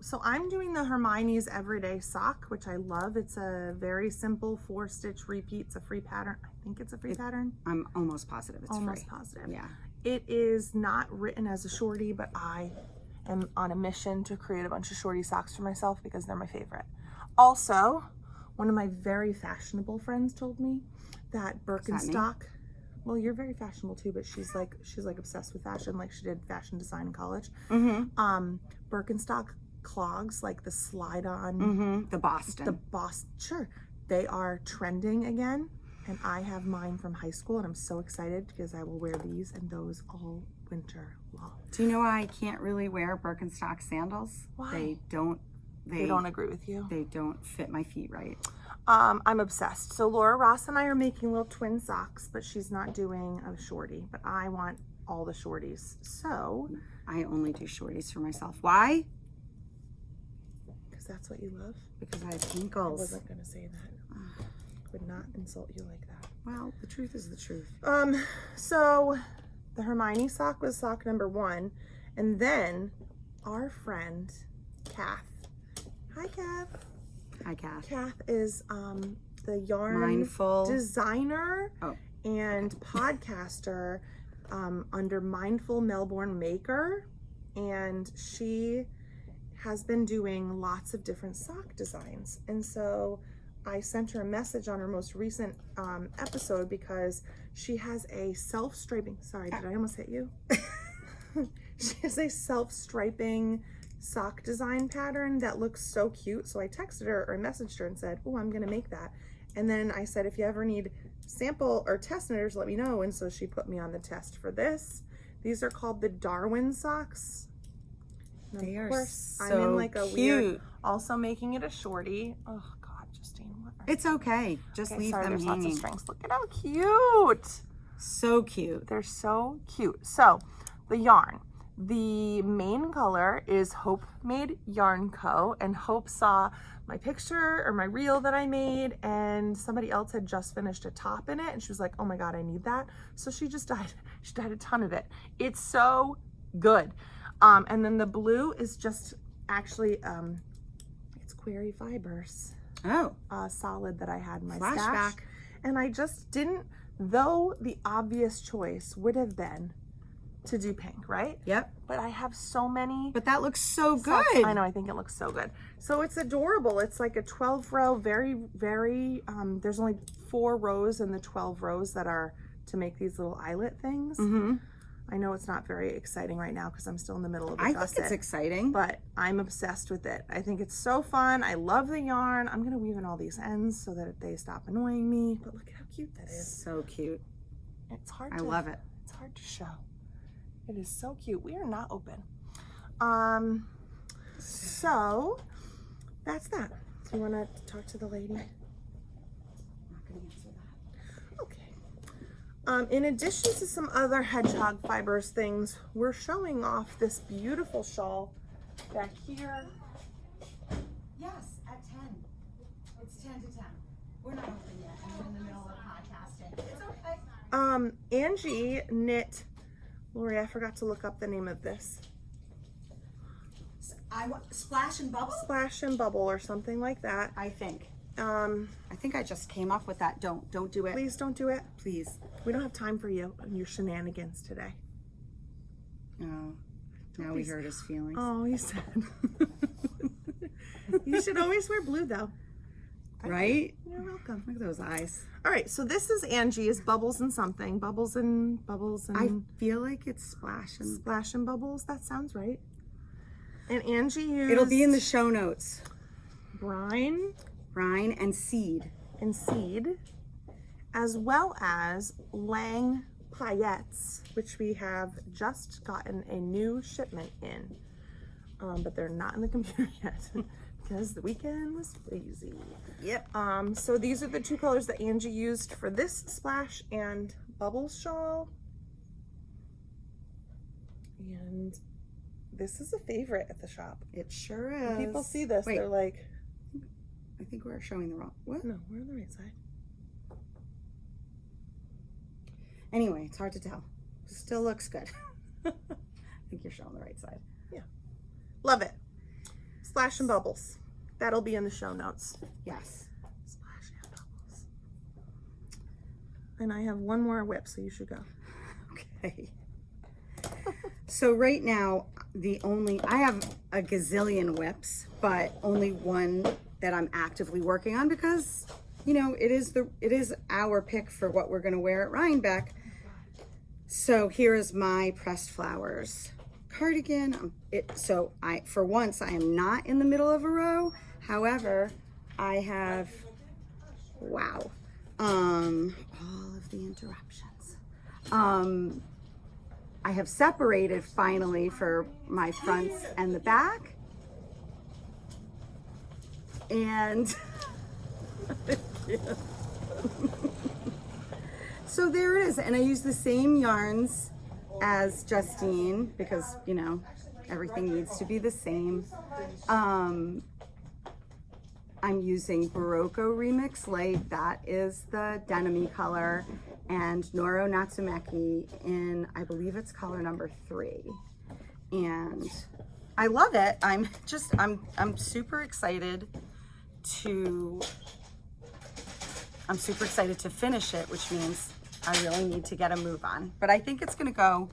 So I'm doing the Hermiones Everyday Sock, which I love. It's a very simple 4-stitch repeat. It's a free pattern. I think it's a free pattern. I'm almost positive it's almost free. Positive. Yeah. It is not written as a shorty, but I am on a mission to create a bunch of shorty socks for myself because they're my favorite. Also, one of my very fashionable friends told me that Birkenstock. Well, you're very fashionable too, but she's like obsessed with fashion, like she did fashion design in college. Birkenstock clogs, like the slide-on, the Boston, sure, they are trending again, and I have mine from high school, and I'm so excited because I will wear these and those all winter long. Do you know why I can't really wear Birkenstock sandals? Why? They don't agree with you. They don't fit my feet right. I'm obsessed. So Laura Ross and I are making little twin socks, but she's not doing a shorty, but I want all the shorties. So I only do shorties for myself. Why? Because that's what you love. Because I have ankles. I wasn't going to say that. I would not insult you like that. Well, the truth is the truth. So the Hermione sock was sock number 1, And then our friend, Kath. Hi, Kath. Hi, Kath. Kath is the yarn Mindful designer and podcaster under Mindful Melbourne Maker. And she has been doing lots of different sock designs. And so I sent her a message on her most recent episode because she has a self-striping, sorry, did I almost hit you? She has a self-striping sock design pattern that looks so cute. So I texted her or messaged her and said, oh, I'm gonna make that. And then I said, if you ever need sample or test knitters, let me know. And so she put me on the test for this. These are called the Darwin socks. And they are so I'm in like a cute. weird, also making it a shortie. Oh God, Justine, what are It's okay. Just leave them there's hanging. lots of strings. Look at how cute. So cute. They're so cute. So the yarn, the main color is Hope Made Yarn Co. And Hope saw my picture or my reel that I made, and somebody else had just finished a top in it, and she was like, oh my God, I need that. So she just dyed a ton of it. It's so good. And then the blue is just actually, it's Query Fibers. Oh. Solid that I had in my Flashback. stash. And I just didn't, though the obvious choice would have been to do pink, right? Yep. But I have so many. But that looks so socks. good. I know, I think it looks so good. So it's adorable. It's like a 12 row, very, there's only 4 rows in the 12 rows that are to make these little eyelet things. Mm-hmm. I know it's not very exciting right now because I'm still in the middle of the I gusset, think it's exciting. but I'm obsessed with it. I think it's so fun. I love the yarn. I'm going to weave in all these ends so that they stop annoying me. But look at how cute that is. So cute. It's hard I to, love it. It's hard to show. It is so cute. We are not open. So that's that. Do you want to talk to the lady? I'm not going to answer that. Okay. In addition to some other Hedgehog Fibers things, we're showing off this beautiful shawl back here. Yes, at 10. It's 10 to 10. We're not open yet. I'm in the middle of podcasting. It's okay. Angie knit, Lori, I forgot to look up the name of this. I want Splash and Bubble? Splash and Bubble or something like that. I think I just came up with that. Don't do it. Please don't do it. Please. We don't have time for you and your shenanigans today. Oh, now we hurt his feelings. Oh, he's sad. You should always wear blue though. Right? You're welcome. Look at those eyes. All right, so this is Angie's Bubbles and something. Bubbles and I feel like it's Splash and Splash and Bubbles. That sounds right. And Angie used It'll be in the show notes. brine And seed. and seed, as well as Lang paillettes, which we have just gotten a new shipment in, but they're not in the computer yet because the weekend was crazy. Yep. So these are the 2 colors that Angie used for this Splash and Bubbles shawl, and this is a favorite at the shop. It sure is. When people see this, Wait, they're like, I think we're showing the wrong. What? no, we're on the right side. Anyway, it's hard to tell. Still looks good. I think you're showing the right side. Yeah. Love it. Splash and Bubbles. That'll be in the show notes. Yes. Splash and Bubbles. And I have one more whip, so you should go. Okay. So right now, I have a gazillion whips, but only one that I'm actively working on because, you know, it is our pick for what we're going to wear at Rybeck. So here is my pressed flowers cardigan. For once, I am not in the middle of a row. However, I have, wow, all of the interruptions. I have separated finally for my fronts and the back. And so there it is. And I use the same yarns as Justine because, you know, everything needs to be the same. I'm using Barocco Remix Light. That is the denim color. And Noro Natsumeki in, I believe it's color number 3. and I love it. I'm super excited to finish it, which means I really need to get a move on. But I think it's gonna go,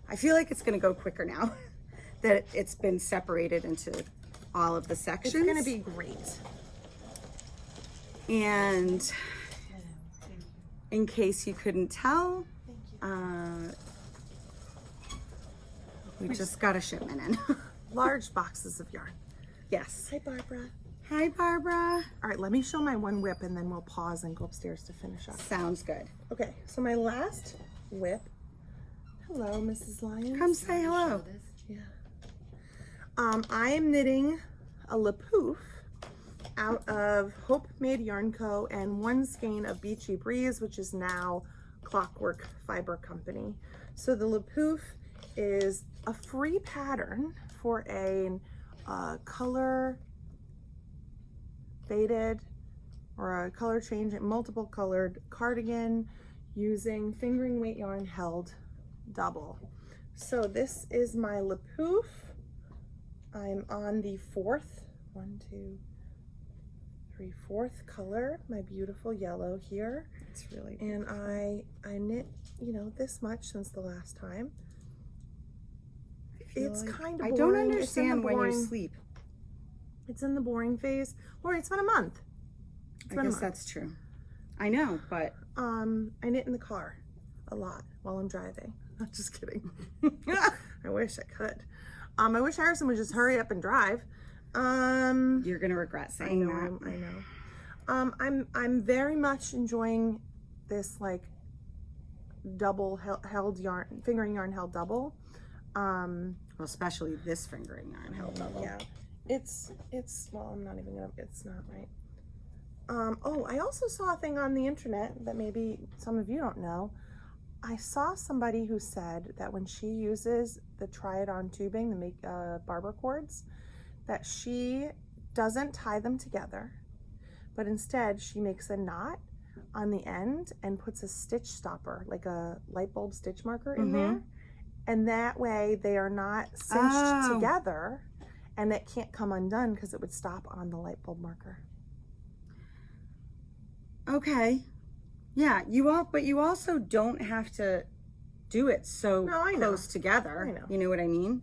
I feel like it's gonna go quicker now that it's been separated into all of the sections. It's gonna be great. And in case you couldn't tell, we just got a shipment in. Large boxes of yarn. Yes. Hi, Barbara. Hi, Barbara. All right, let me show my one whip and then we'll pause and go upstairs to finish up. Sounds good. Okay, so my last whip. Hello, Mrs. Lyons. Come say hello. Yeah. I am knitting a lapoof out of Hope Made Yarn Co. and one skein of Beachy Breeze, which is now Clockwork Fiber Company. So the lapoof is a free pattern for a color faded or a color change, multiple colored cardigan using fingering weight yarn held double. So this is my lapoof. I'm on the fourth color, my beautiful yellow here. It's really and I knit, you know, this much since the last time. It's like, kind of I boring. don't understand when you sleep. It's in the boring phase. Lori, it's been a month. I guess that's true. I know, but I knit in the car a lot while I'm driving. I'm just kidding. I wish I could. I wish Harrison would just hurry up and drive. You're gonna regret saying that. I know. I'm very much enjoying this like double held yarn, fingering yarn held double. Well, especially this fingering yarn held double. Yeah, it's well, I'm not even gonna. It's not right. Oh, I also saw a thing on the internet that maybe some of you don't know. I saw somebody who said that when she uses the try-it-on tubing, the barber cords, that she doesn't tie them together, but instead she makes a knot on the end and puts a stitch stopper, like a light bulb stitch marker in there. And that way they are not cinched together and it can't come undone because it would stop on the light bulb marker. Okay. Yeah, but you also don't have to do it so close together. I know. You know what I mean?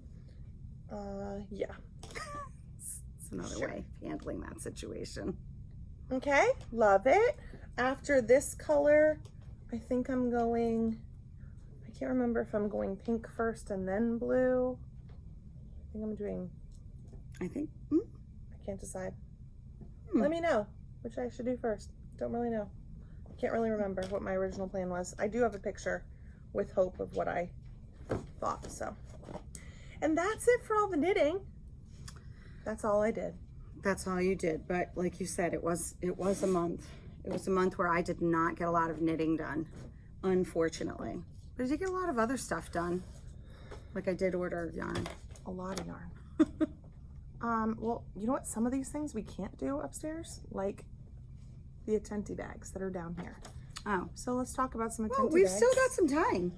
Yeah. It's another way of handling that situation. Okay, love it. After this color, I think I'm going, I can't remember if I'm going pink first and then blue. I think I'm doing, I can't decide. Let me know which I should do first. Don't really know. Can't really remember what my original plan was. I do have a picture with hope of what I thought, so. And that's it for all the knitting. That's all I did. That's all you did, but like you said, it was a month. It was a month where I did not get a lot of knitting done, unfortunately. But I did get a lot of other stuff done. Like I did order yarn. A lot of yarn. Well, you know what? Some of these things we can't do upstairs, like the Attenti bags that are down here. Oh. So let's talk about some Attenti Well, we've bags. still got some time.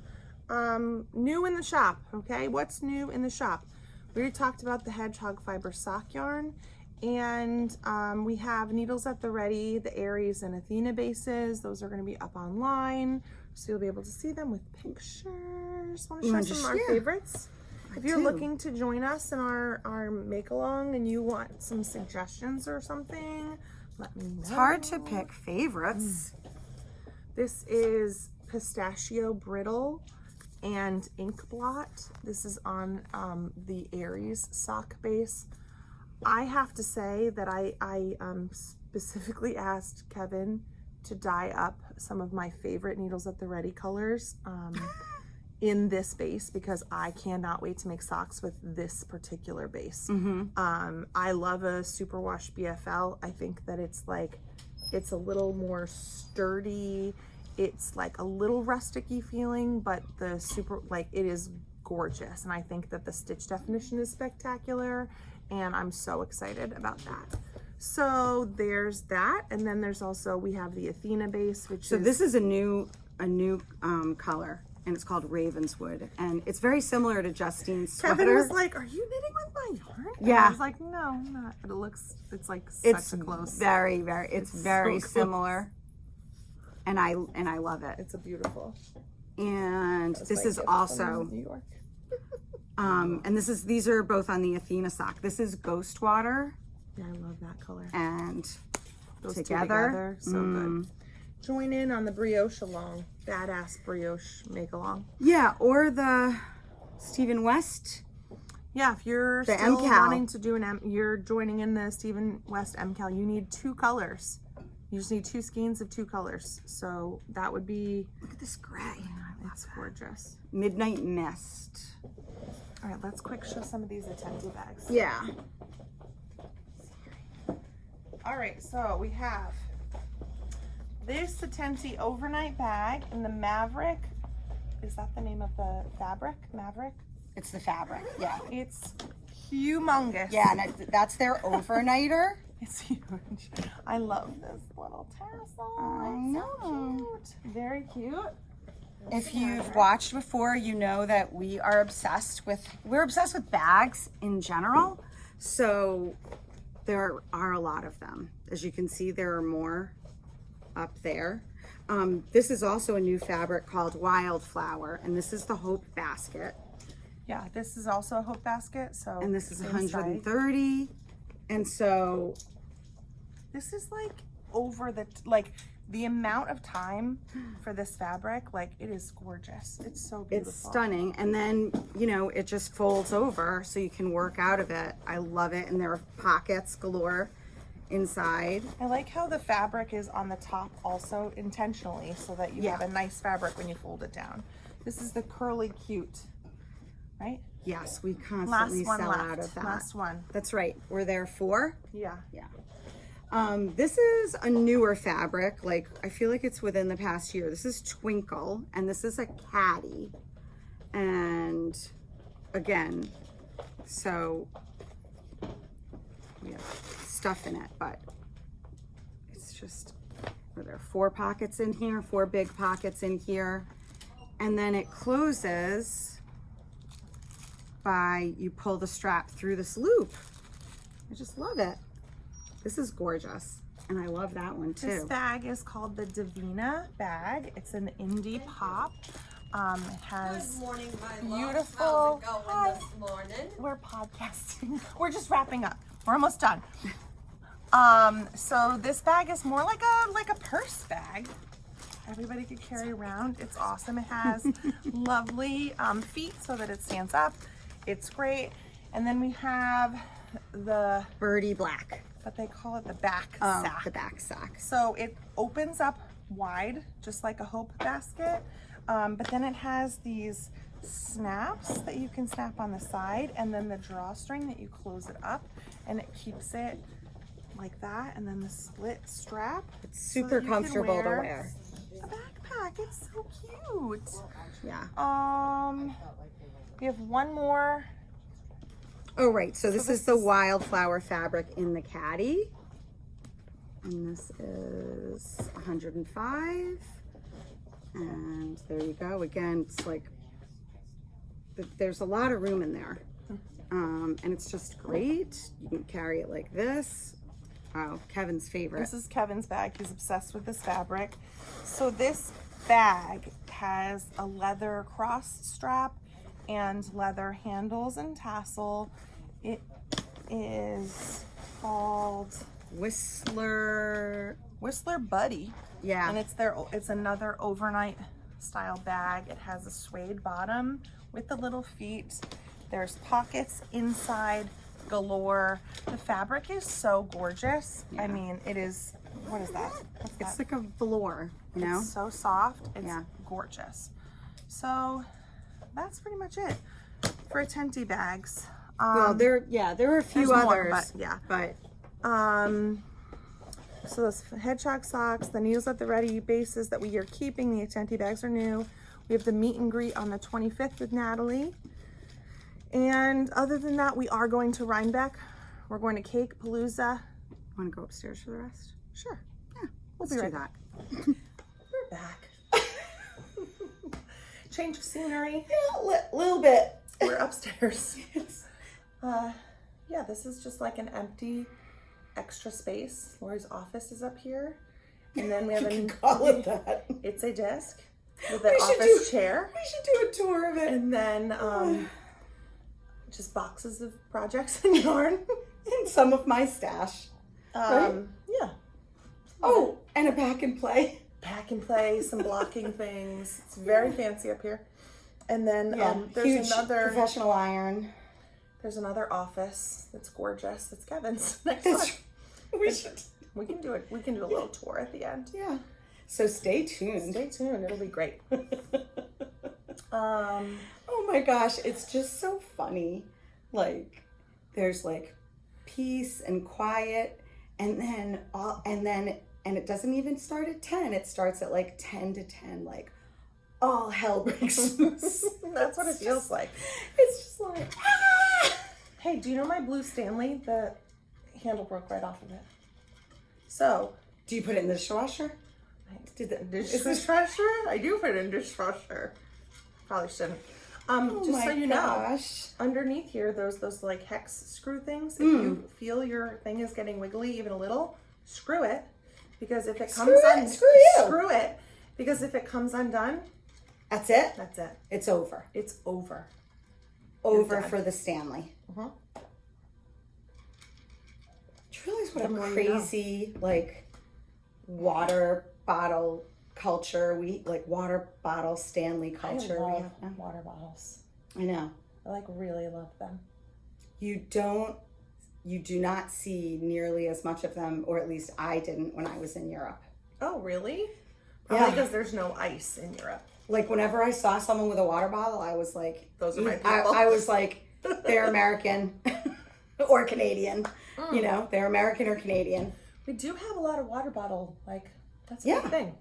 New in the shop, okay? What's new in the shop? We already talked about the Hedgehog fiber sock yarn, and we have needles at the ready, the Aries and Athena bases. Those are going to be up online, so you'll be able to see them with pictures. Want to show some of our favorites? If you're looking to join us in our make-along and you want some suggestions or something, let me know. It's hard to pick favorites. This is Pistachio Brittle and Ink Blot. This is on the Aries sock base. I have to say that I specifically asked Kevin to dye up some of my favorite needles at the ready colors in this base because I cannot wait to make socks with this particular base. I love a superwash BFL. I think that it's a little more sturdy. It's like a little rustic-y feeling, but the it is gorgeous. And I think that the stitch definition is spectacular, and I'm so excited about that. So there's that, and then there's also, we have the Athena base, which So this is a new color. and it's called Ravenswood, and it's very similar to Justine's sweater. Kevin was like, "Are you knitting with my yarn?" And Yeah. I was like, "No, I'm not." But it's like such a close. It's very so similar, and I love it. It's a beautiful. And That's this my is gift also from New York. and these are both on the Athena sock. This is Ghost Water, Yeah, I love that color. and Those two together, so good. Join in on the brioche along, badass brioche Makealong. Yeah, or the Stephen West. Yeah, if you're The still MCal. wanting to do you're joining in the Stephen West MCal, you need 2 colors. You just need 2 skeins of 2 colors. So that would be, Look at this gray. it's gorgeous. Midnight Mist. All right, let's quick show some of these Attenti bags. Yeah. All right, so we have this Attenti overnight bag in the Maverick. Is that the name of the fabric? Maverick? It's the fabric. Yeah. It's humongous. Yeah, and that's their overnighter. It's huge. I love this little tassel. I It's know. so cute. Very cute. If you've watched before, you know that we're obsessed with bags in general. So there are a lot of them. As you can see, there are more up there. This is also a new fabric called Wildflower, and this is the Hope Basket. Yeah, this is also a Hope Basket. So And this is same 130. And so this is like over the amount of time for this fabric, like it is gorgeous. It's so beautiful. it's stunning. And then, you know, it just folds over so you can work out of it. I love it. And there are pockets galore inside. I like how the fabric is on the top also intentionally so that you have a nice fabric when you fold it down. This is the Curly Cute, right? Yes, we constantly Last one sell left. out of that. Last one. That's right. We're there 4. Yeah. Yeah. This is a newer fabric. Like, I feel like it's within the past year. This is Twinkle, and this is a caddy. And again, so we have stuff in it, but it's just, there are 4 pockets in here, 4 big pockets in here. And then it closes by, you pull the strap through this loop. I just love it. This is gorgeous, and I love that one too. This bag is called the Divina bag. It's an indie pop. It has Good morning, my beautiful. love. How's it Hi. going this morning? We're podcasting. We're just wrapping up. We're almost done. So this bag is more like a purse bag. Everybody could carry around. It's awesome. It has lovely feet so that it stands up. It's great. And then we have the Birdie Black. but they call it the back Oh, sack. the back sack. So it opens up wide, just like a Hope basket, but then it has these snaps that you can snap on the side, and then the drawstring that you close it up, and it keeps it like that, and then the split strap. It's so super that you can comfortable to wear. A backpack. It's so cute. Yeah. We have one more. Oh, right. So this this is the is- Wildflower fabric in the caddy. And this is 105. And there you go. Again, it's like, there's a lot of room in there. And it's just great. You can carry it like this. Oh, Kevin's favorite. This is Kevin's bag. He's obsessed with this fabric. So this bag has a leather cross strap and leather handles and tassel. It is called Whistler. Buddy. Yeah. And it's another overnight style bag. It has a suede bottom with the little feet. There's pockets inside galore. The fabric is so gorgeous. I mean, it is, what is that? What's It's that? like a velour, you know? It's so soft. It's Yeah. gorgeous. So that's pretty much it for Attenti bags. Well, there are a few there's more, others. but yeah. But So those Hedgehog socks, the needles at the ready bases that we are keeping, the Attenti bags are new. We have the meet and greet on the 25th with Natalie. And other than that, we are going to Rybeck. We're going to Cake Palooza. want to go upstairs for the rest? Sure. Yeah, We'll let's be do right that. back. We're back. change of scenery. Yeah, little bit. We're upstairs. Yeah, this is just like an empty extra space. Lori's office is up here. And then we have call it that. It's a desk with an office chair. We should do a tour of it. And then just boxes of projects and yarn. And some of my stash. Right? Yeah. Oh, and a pack and play. Pack and play, some blocking things. It's very fancy up here. And then there's huge another professional iron. There's another office that's gorgeous. It's Kevin's next door. We can do it. We can do a little tour at the end. Yeah. So stay tuned. Stay tuned. It'll be great. Oh my gosh, it's just so funny. Like, there's like peace and quiet, and it doesn't even start at 10. It starts at like 10 to 10. Like, all hell breaks loose. That's what it feels like. It's just like, ah! Hey, do you know my blue Stanley? The handle broke right off of it. So, do you put it in the dishwasher? Did the dishwasher? I do put it in dishwasher. Probably shouldn't. Just so you know, underneath here, there's those like hex screw things. If you feel your thing is getting wiggly even a little, screw it. Because if it comes screw it. Because if it comes undone, that's it. That's it. It's over. It's over. Over for the Stanley. Uh-huh. Do you realize what a crazy like water bottle culture we like water bottle Stanley culture I we love have now? water bottles. I know. I like really love them. You do not see nearly as much of them, or at least I didn't when I was in Europe. Oh, really? Probably because there's no ice in Europe. Like whenever I saw someone with a water bottle, I was like, those are my people. I was like, they're American or Canadian. You know, they're American or Canadian. We do have a lot of water bottle, like, that's a big thing.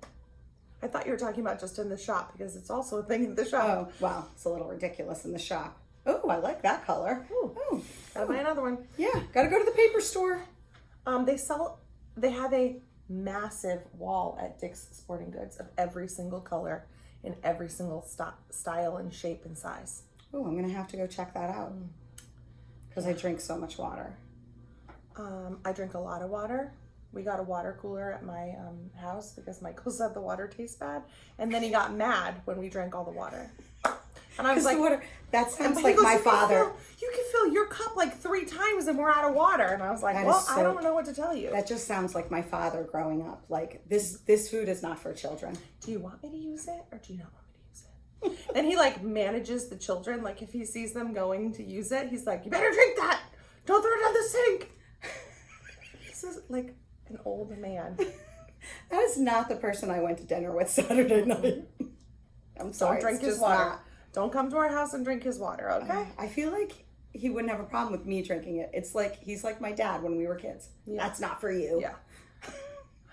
I thought you were talking about just in the shop, because it's also a thing in the shop. Oh, well, it's a little ridiculous in the shop. Oh, I like that color. Ooh. Gotta buy another one. Yeah, gotta go to the paper store. They have a massive wall at Dick's Sporting Goods of every single color in every single style and shape and size. Oh, I'm gonna have to go check that out. Because I drink so much water. I drink a lot of water. We got a water cooler at my house because Michael said the water tastes bad. And then he got mad when we drank all the water. And I was like, that sounds like my father. You can fill your cup like 3 times and we're out of water. And I was like, I don't know what to tell you. That just sounds like my father growing up. Like, this food is not for children. Do you want me to use it or do you not want me to use it? And he like manages the children. Like if he sees them going to use it, he's like, you better drink that. Don't throw it on the sink. This is like an old man. That is not the person I went to dinner with Saturday night. I'm sorry. Don't drink his water. Don't come to our house and drink his water, okay? I feel like he wouldn't have a problem with me drinking it. It's like he's like my dad when we were kids. Yeah. That's not for you. Yeah.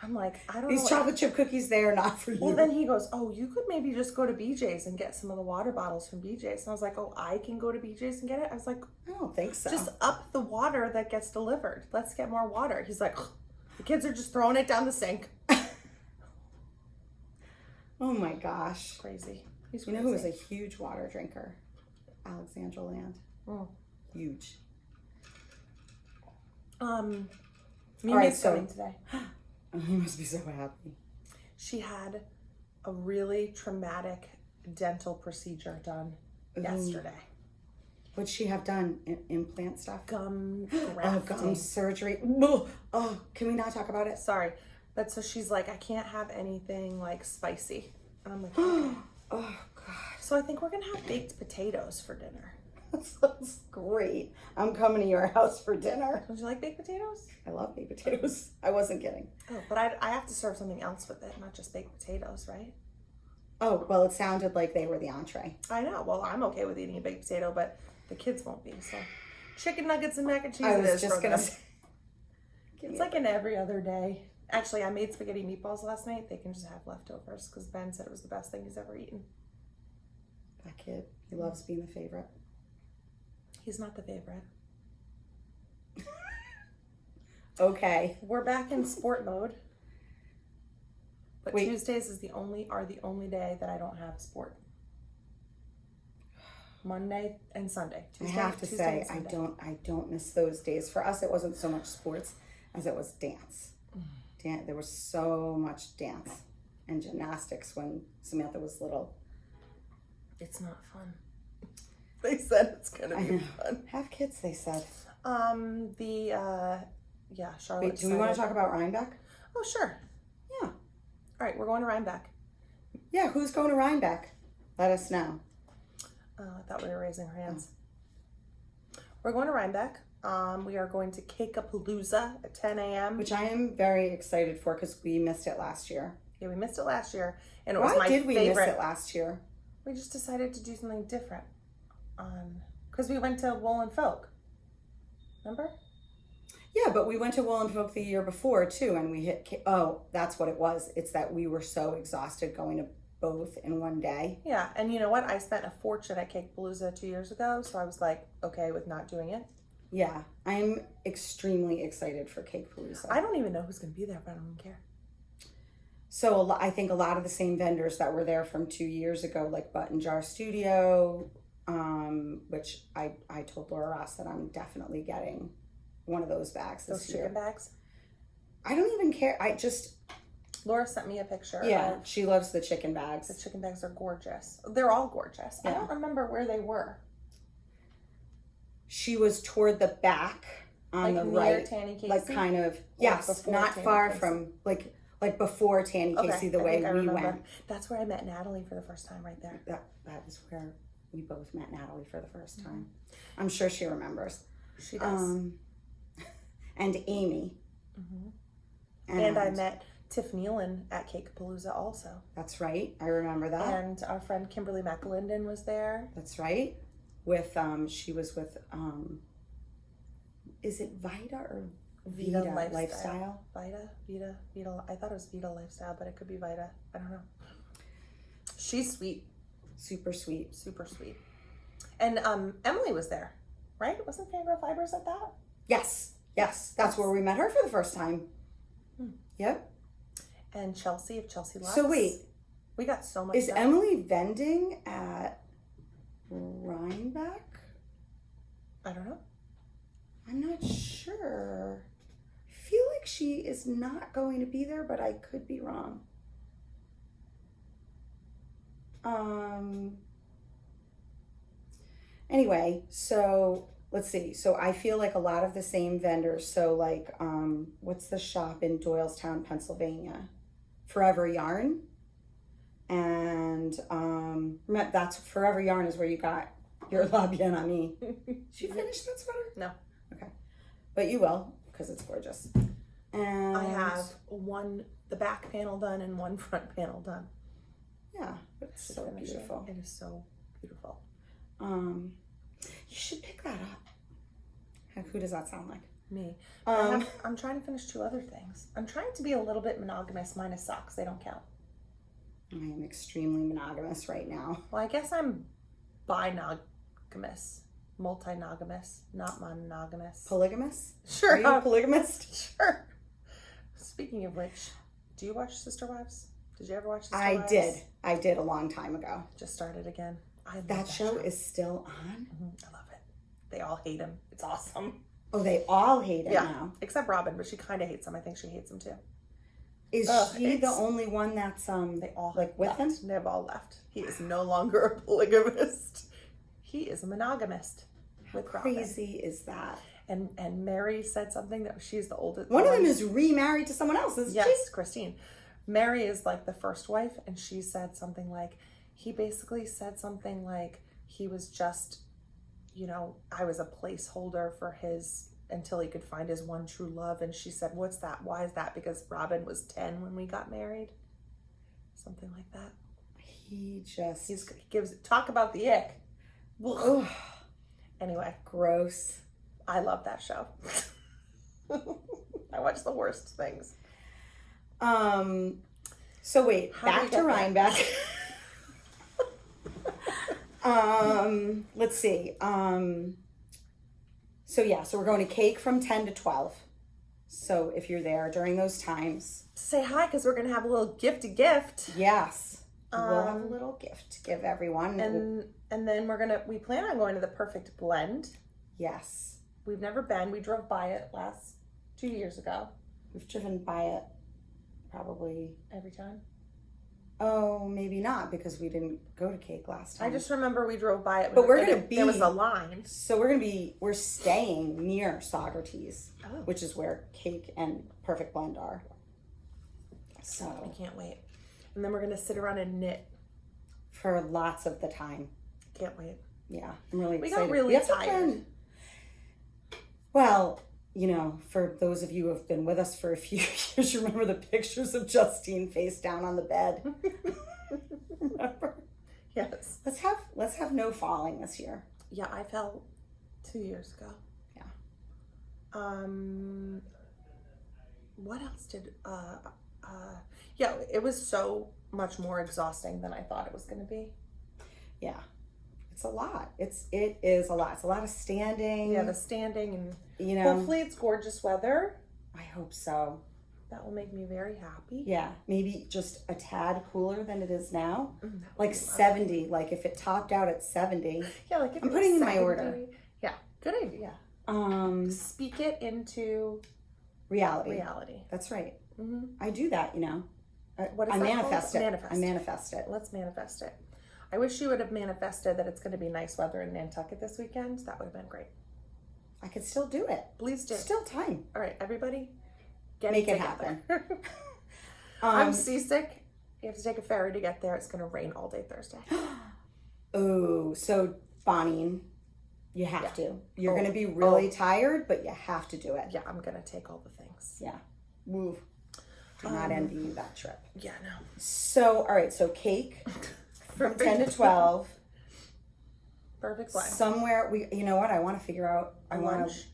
I'm like, I don't know. These chocolate chip cookies, they are not for you. Well, then he goes, oh, you could maybe just go to BJ's and get some of the water bottles from BJ's. And I was like, oh, I can go to BJ's and get it? I was like, I don't think so. Just up the water that gets delivered. Let's get more water. He's like, the kids are just throwing it down the sink. Oh my gosh. Crazy. You know who was a huge water drinker? Alexandra Land. Oh. Huge. Mimi's coming today. You must be so happy. She had a really traumatic dental procedure done yesterday. What'd she have done? Implant stuff? Gum grafting. Gum surgery. Oh, can we not talk about it? Sorry. But so she's like, I can't have anything like spicy. And I'm like, okay. Oh, God. So I think we're going to have baked potatoes for dinner. That sounds great. I'm coming to your house for dinner. Don't you like baked potatoes? I love baked potatoes. I wasn't kidding. Oh, but I have to serve something else with it, not just baked potatoes, right? Oh, well, it sounded like they were the entree. I know. Well, I'm okay with eating a baked potato, but the kids won't be. So chicken nuggets and mac and cheese. I was just going to say. It's like an every other day. Actually, I made spaghetti meatballs last night. They can just have leftovers because Ben said it was the best thing he's ever eaten. That kid, he loves being the favorite. He's not the favorite. Okay. We're back in sport mode. But Tuesdays are the only day that I don't have sport. Monday and Sunday. I have to say, I don't miss those days. For us, it wasn't so much sports as it was dance. There was so much dance and gymnastics when Samantha was little. It's not fun. They said it's gonna be fun. Have kids, they said. Charlotte. Wait, do we want to talk about Rybeck? Oh, sure. Yeah. All right, we're going to Rybeck. Yeah, who's going to Rybeck? Let us know. I thought we were raising our hands. We're going to Rybeck. We are going to Cakeapalooza at 10 a.m. Which I am very excited for because we missed it last year. Yeah, we missed it last year, and it was Why my did we favorite. miss it last year? We just decided to do something different. Because we went to Wool and Folk. Remember? Yeah, but we went to Wool and Folk the year before too, and we hit. Oh, that's what it was. It's that we were so exhausted going to both in one day. Yeah, and you know what? I spent a fortune at Cakeapalooza 2 years ago, so I was like, okay with not doing it. Yeah, I'm extremely excited for Cakeapalooza. I don't even know who's going to be there, but I don't even care. So I think a lot of the same vendors that were there from 2 years ago, like Button Jar Studio, which I told Laura Ross that I'm definitely getting one of those bags this year. Those chicken bags? I don't even care. Laura sent me a picture. Yeah, she loves the chicken bags. The chicken bags are gorgeous. They're all gorgeous. Yeah. I don't remember where they were. She was toward the back on the right. Tanny Casey? Like kind of, yes, not Tanny far Casey? from, like before Tanny Casey, the way we went. That's where I met Natalie for the first time, right there. That is where we both met Natalie for the first time. I'm sure she remembers. She does. And Amy. And I met Tiff Nealon at Cakeapalooza also. That's right. I remember that. And our friend Kimberly McAlinden was there. That's right. With she was with is it Vida or Vita Lifestyle? Vita. I thought it was Vita Lifestyle, but it could be Vita. I don't know. She's sweet. Super sweet. Super sweet. And Emily was there, right? Wasn't Fangirl Fibers at that? Yes. That's where we met her for the first time. Yep. And Chelsea of Chelsea Lux. So wait. We got so much Is stuff. Emily vending at Rybeck? I don't know. I'm not sure. I feel like she is not going to be there, but I could be wrong. Anyway, so let's see. So I feel like a lot of the same vendors. So like, what's the shop in Doylestown, Pennsylvania? Forever Yarn. And that's Forever Yarn is where you got your La Bien Ami. Did you finish that sweater? No. Okay. But you will, because it's gorgeous. And I have the back panel done and one front panel done. Yeah, it's so beautiful. It is so beautiful. You should pick that up. Who does that sound like? Me. I'm trying to finish 2 other things. I'm trying to be a little bit monogamous minus socks. They don't count. I am extremely monogamous right now. Well, I guess I'm binogamous, multinogamous, not monogamous. Polygamous? Sure. Are you a polygamist? Sure. Speaking of which, do you watch Sister Wives? Did you ever watch Sister Wives? I did a long time ago. Just started again. I love that show is still on? I love it. They all hate him. It's awesome. Oh, they all hate him now. Except Robin, but she kind of hates him. I think she hates him too. Is she the only one that's they all like with him? They've all left. He is no longer a polygamist. He is a monogamist with Robin. Crazy is that? And Mary said something that she's the oldest. One of them is remarried to someone else, isn't she? Yes, Christine. Mary is like the first wife, and she said something like, he basically said something like, he was just, I was a placeholder for his, until he could find his one true love. And she said, what's that? Why is that? Because Robin was 10 when we got married. Something like that. He gives, talk about the ick. Ugh. Anyway. Gross. I love that show. I watch the worst things. So wait, back to Rybeck. Let's see. So we're going to Cake from 10 to 12. So if you're there during those times. Say hi, because we're going to have a little gifty gift. Yes. we'll have a little gift to give everyone. And then we plan on going to the Perfect Blend. Yes. We've never been. We drove by it 2 years ago. We've driven by it probably every time. Oh, maybe not, because we didn't go to Cake last time. I just remember we drove by it. But there was a line. So we're staying near Socrates, which is where Cake and Perfect Blend are. So I can't wait. And then we're gonna sit around and knit for lots of the time. Can't wait. Yeah, I'm really excited. We got really tired. Well, for those of you who have been with us for a few years, you remember the pictures of Justine face down on the bed. Remember? Yes. Let's have no falling this year. Yeah, I fell 2 years ago. Yeah. What else did yeah, it was so much more exhausting than I thought it was going to be. Yeah. It's a lot. It is a lot. It's a lot of standing. Yeah, the standing, and hopefully it's gorgeous weather. I hope so. That will make me very happy. Yeah, maybe just a tad cooler than it is now. Like 70. Like if it topped out at 70. Yeah, like if I'm putting in my order. Yeah, good idea. Speak it into reality. That's right. Mm-hmm. I do that, What is I that manifest called? it. I manifest it. Let's manifest it. I wish you would have manifested that it's going to be nice weather in Nantucket this weekend. That would have been great. I could still do it. Please do. Still time. All right, everybody, make it happen. I'm seasick. You have to take a ferry to get there. It's going to rain all day Thursday. Oh, so Bonnie, you have to. You're going to be really tired, but you have to do it. Yeah, I'm going to take all the things. Yeah. Move. Do not envy you that trip. Yeah, no. So, all right. So Cake from 10 to 12. Perfect Blend. Somewhere you know what? I want to figure out. Lunch?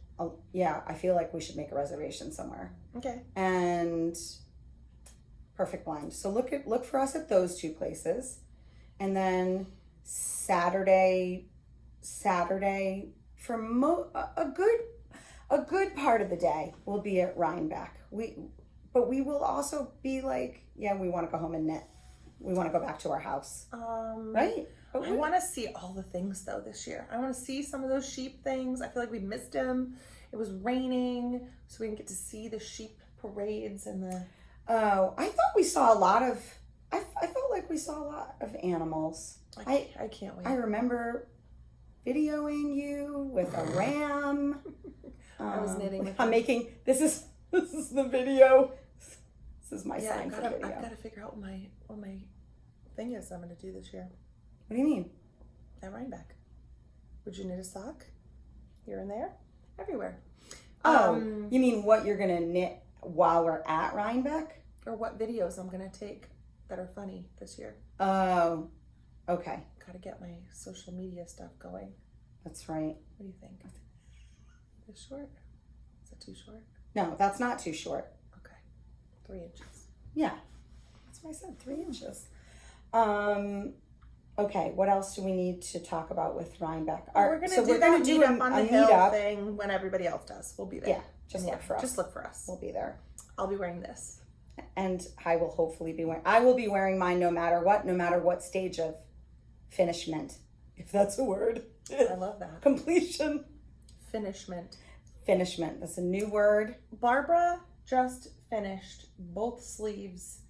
Yeah, I feel like we should make a reservation somewhere. Okay. And Perfect Blend. So look for us at those two places, and then Saturday for a good part of the day we'll be at Rybeck. But we will also be like, yeah, we want to go home and knit. We want to go back to our house. Right? I want to see all the things though this year. I want to see some of those sheep things. I feel like we missed them. It was raining, so we didn't get to see the sheep parades and the. Oh, I thought we saw a lot of. I felt like we saw a lot of animals. I can't wait. I remember videoing you with a ram. I was knitting. I'm making this is the video. This is my sign for video. I've got to figure out what my thing is I'm going to do this year. What do you mean? At Rybeck. Would you knit a sock? Here and there? Everywhere. Oh, you mean what you're going to knit while we're at Rybeck? Or what videos I'm going to take that are funny this year. Oh, okay. Got to get my social media stuff going. That's right. What do you think? Is it short? Is it too short? No, that's not too short. Okay. 3 inches. Yeah. That's what I said, 3 inches. Okay, what else do we need to talk about with Rybeck? We're going to do that meetup on the hill thing when everybody else does. We'll be there. Yeah, look for us. Just look for us. We'll be there. I'll be wearing this. And I will hopefully be wearing, I will be wearing mine no matter what stage of finishment, if that's a word. I love that. Completion. Finishment. That's a new word. Barbara just finished both sleeves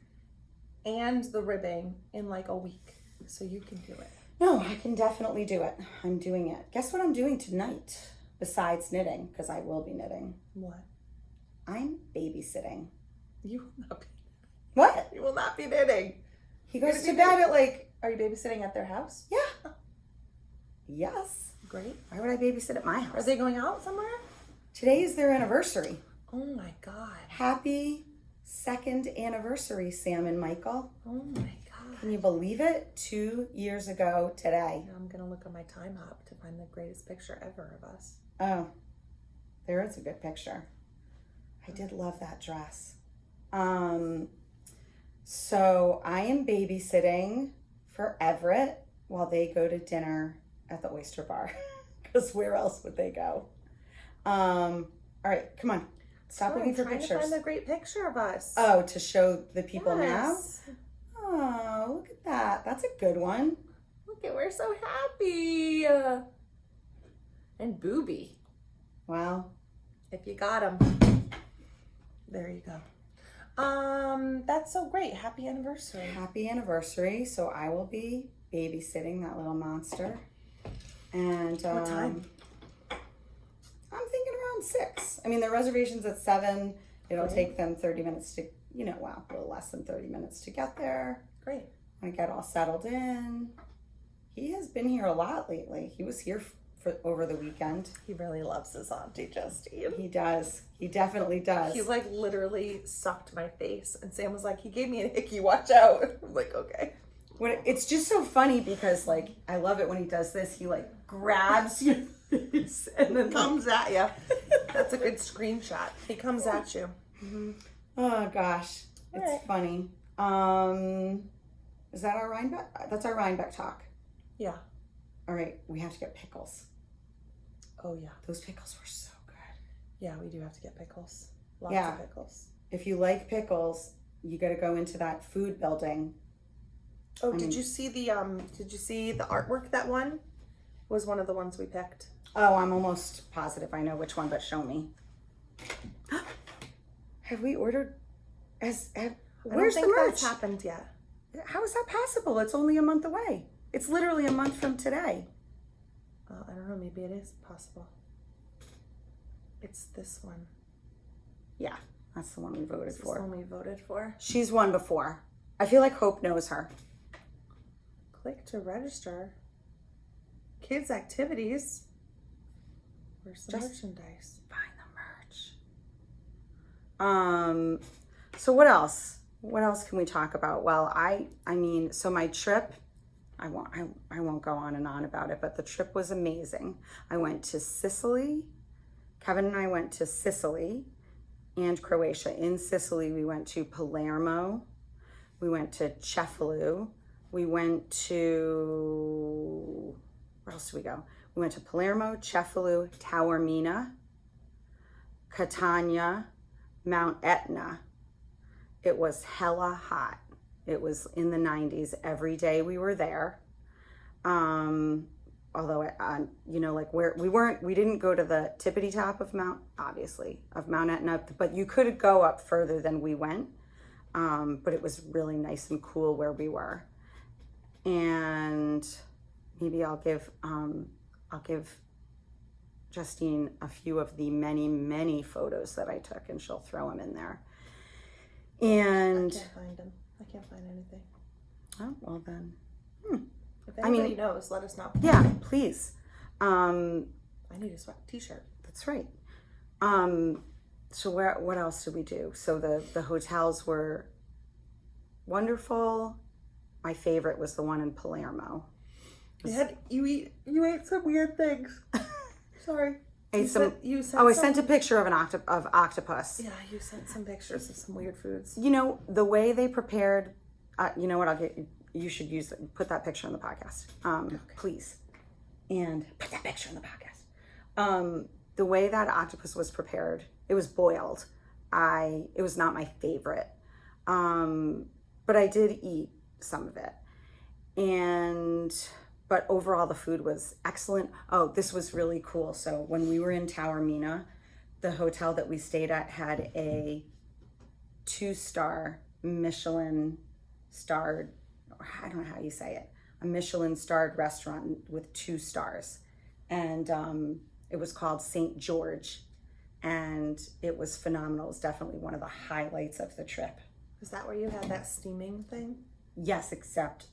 and the ribbing in like a week. So you can do it. No, I can definitely do it. I'm doing it. Guess what I'm doing tonight besides knitting? Because I will be knitting. What? I'm babysitting. You will not be. What? You will not be knitting. He goes to bed at like. Are you babysitting at their house? Yeah. Oh. Yes. Great. Why would I babysit at my house? Are they going out somewhere? Today is their anniversary. Oh my God. Happy 2nd anniversary, Sam and Michael. Oh my God. Can you believe it? 2 years ago today. Now I'm going to look on my time hop to find the greatest picture ever of us. Oh, there is a good picture. I did love that dress. So I am babysitting for Everett while they go to dinner at the Oyster Bar. Because where else would they go? All right, come on. Stop looking for pictures. I'm trying to find a great picture of us. Oh, to show the people now? Yes. Oh, look at that. That's a good one. Look at, we're so happy. And Booby. Wow. If you got him. There you go. That's so great. Happy anniversary. Happy anniversary. So I will be babysitting that little monster. And What time? I'm thinking around 6. I mean, the reservation's at 7. It'll Great. take them 30 minutes to, a little less than 30 minutes to get there. Great. I get all settled in. He has been here a lot lately. He was here for over the weekend. He really loves his auntie Justine. He does. He definitely does. He like literally sucked my face, and Sam was like, he gave me a hickey, watch out. I'm like, okay. It's just so funny because like I love it when he does this. He like grabs your face and then Comes at you. That's a good screenshot. He comes at you. Oh gosh, All it's right. funny. Is that our Rybeck? That's our Rybeck talk. Yeah. All right, we have to get pickles. Oh yeah. Those pickles were so good. Yeah, we do have to get pickles. Lots Yeah. of pickles. If you like pickles, you got to go into that food building. Oh, did you see the artwork that won? Was one of the ones we picked. Oh, I'm almost positive I know which one, but show me. Have we ordered? Where's I the don't think merch? that's happened yet. How is that possible? It's only a month away. It's literally a month from today. I don't know, maybe it is possible. It's this one. Yeah, that's the one we voted It's this for. one we voted for. She's won before. I feel like Hope knows her. Click to register. Kids activities. Where's the Just- merchandise? Find the merch. So what else? What else can we talk about? Well, I mean, so my trip, I won't go on and on about it, but the trip was amazing. I went to Sicily. Kevin and I went to Sicily and Croatia. In Sicily, we went to Palermo. We went to Cefalù. We went to, where else did we go? We went to Palermo, Cefalù, Taormina, Catania, Mount Etna. It was hella hot. It was in the 90s. Every day we were there. Although, like where we didn't go to the tippity top of Mount Etna, but you could go up further than we went. But it was really nice and cool where we were. And maybe I'll give Justine a few of the many, many photos that I took, and she'll throw them in there. And I can't find them. I can't find anything. oh, well then, If anybody knows, let us know. yeah, please. I need a t-shirt. That's right. So what else did we do? So the hotels were wonderful. My favorite was the one in Palermo. You ate some weird things. Sorry. I sent a picture of an octopus. Yeah, you sent some pictures of some weird foods. You know, the way they prepared, you know what, you should put that picture in the podcast, please. And put that picture in the podcast. The way that octopus was prepared, it was boiled. It was not my favorite. But I did eat some of it. But overall the food was excellent. Oh, this was really cool. So when we were in Taormina, the hotel that we stayed at had a 2-star Michelin starred, I don't know how you say it, a Michelin starred restaurant with 2 stars. And it was called St. George. And it was phenomenal. It was definitely one of the highlights of the trip. Is that where you had that steaming thing? Yes, except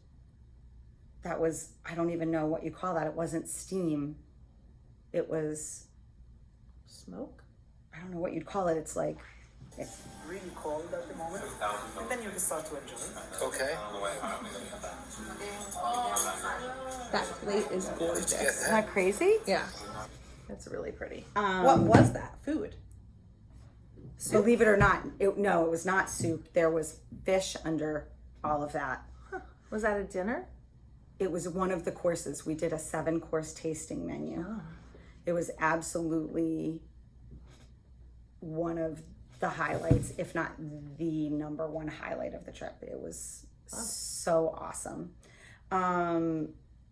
that was, I don't even know what you call that. It wasn't steam. It was Smoke? I don't know what you'd call it. It's like, It's really cold at the moment, and then you can start to enjoy it. Okay. That plate is gorgeous. isn't that crazy? Yeah. That's really pretty. What was that food? Believe it or not, it was not soup. There was fish under all of that. Was that a dinner? It was one of the courses. We did a 7-course tasting menu. Oh. It was absolutely one of the highlights, if not the number one highlight of the trip. It was So awesome.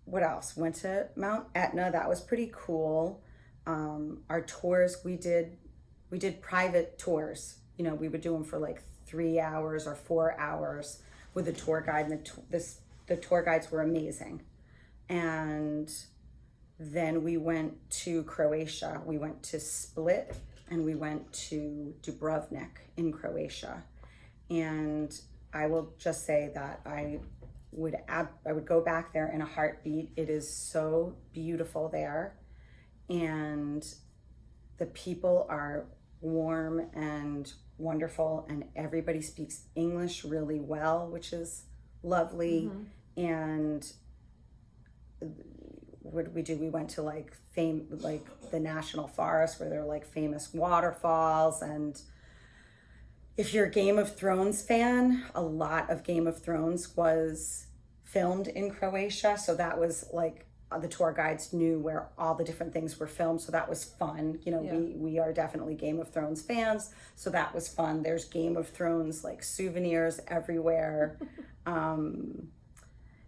What else? Went to Mount Etna. That was pretty cool. Our tours, we did private tours. You know, we would do them for like 3 hours or 4 hours with a tour guide, and the tour guides were amazing. And then we went to Croatia. We went to Split and we went to Dubrovnik in Croatia. And I will just say that I would go back there in a heartbeat. It is so beautiful there. And the people are warm and wonderful, and everybody speaks English really well, which is lovely. And what did we do? We went to like the national forest where there are like famous waterfalls. And if you're a Game of Thrones fan, a lot of Game of Thrones was filmed in Croatia. So that was like, the tour guides knew where all the different things were filmed. So that was fun. You know, we are definitely Game of Thrones fans. So that was fun. There's Game of Thrones like souvenirs everywhere.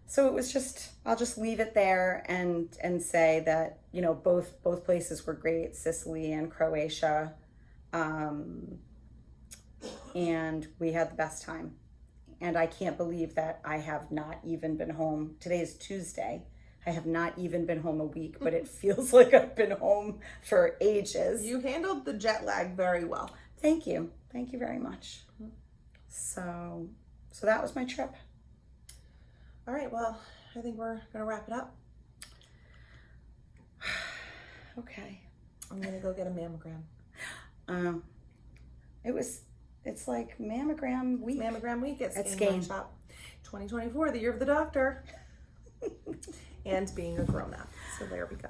So it was just, I'll just leave it there and say that, you know, both places were great, Sicily and Croatia. And we had the best time. And I can't believe that I have not even been home. Today is Tuesday. I have not even been home a week, but it feels like I've been home for ages. You handled the jet lag very well. Thank you. Thank you very much. So that was my trip. All right, well, I think we're gonna wrap it up. Okay. I'm gonna go get a mammogram. It's like mammogram week. Mammogram week at At Skein Skein. Shop. 2024, the year of the doctor. And being a grown-up. So there we go.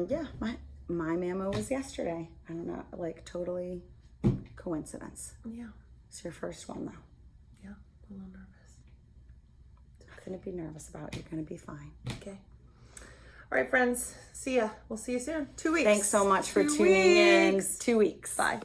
Yeah, my mammo was yesterday. I don't know, like totally coincidence. Yeah. It's your first one though. Yeah, a little nervous. Nothing to be nervous about. You're gonna be fine. Okay. All right, friends. See ya. We'll see you soon. 2 weeks. Thanks so much for 2 tuning in. weeks. 2 weeks. Bye.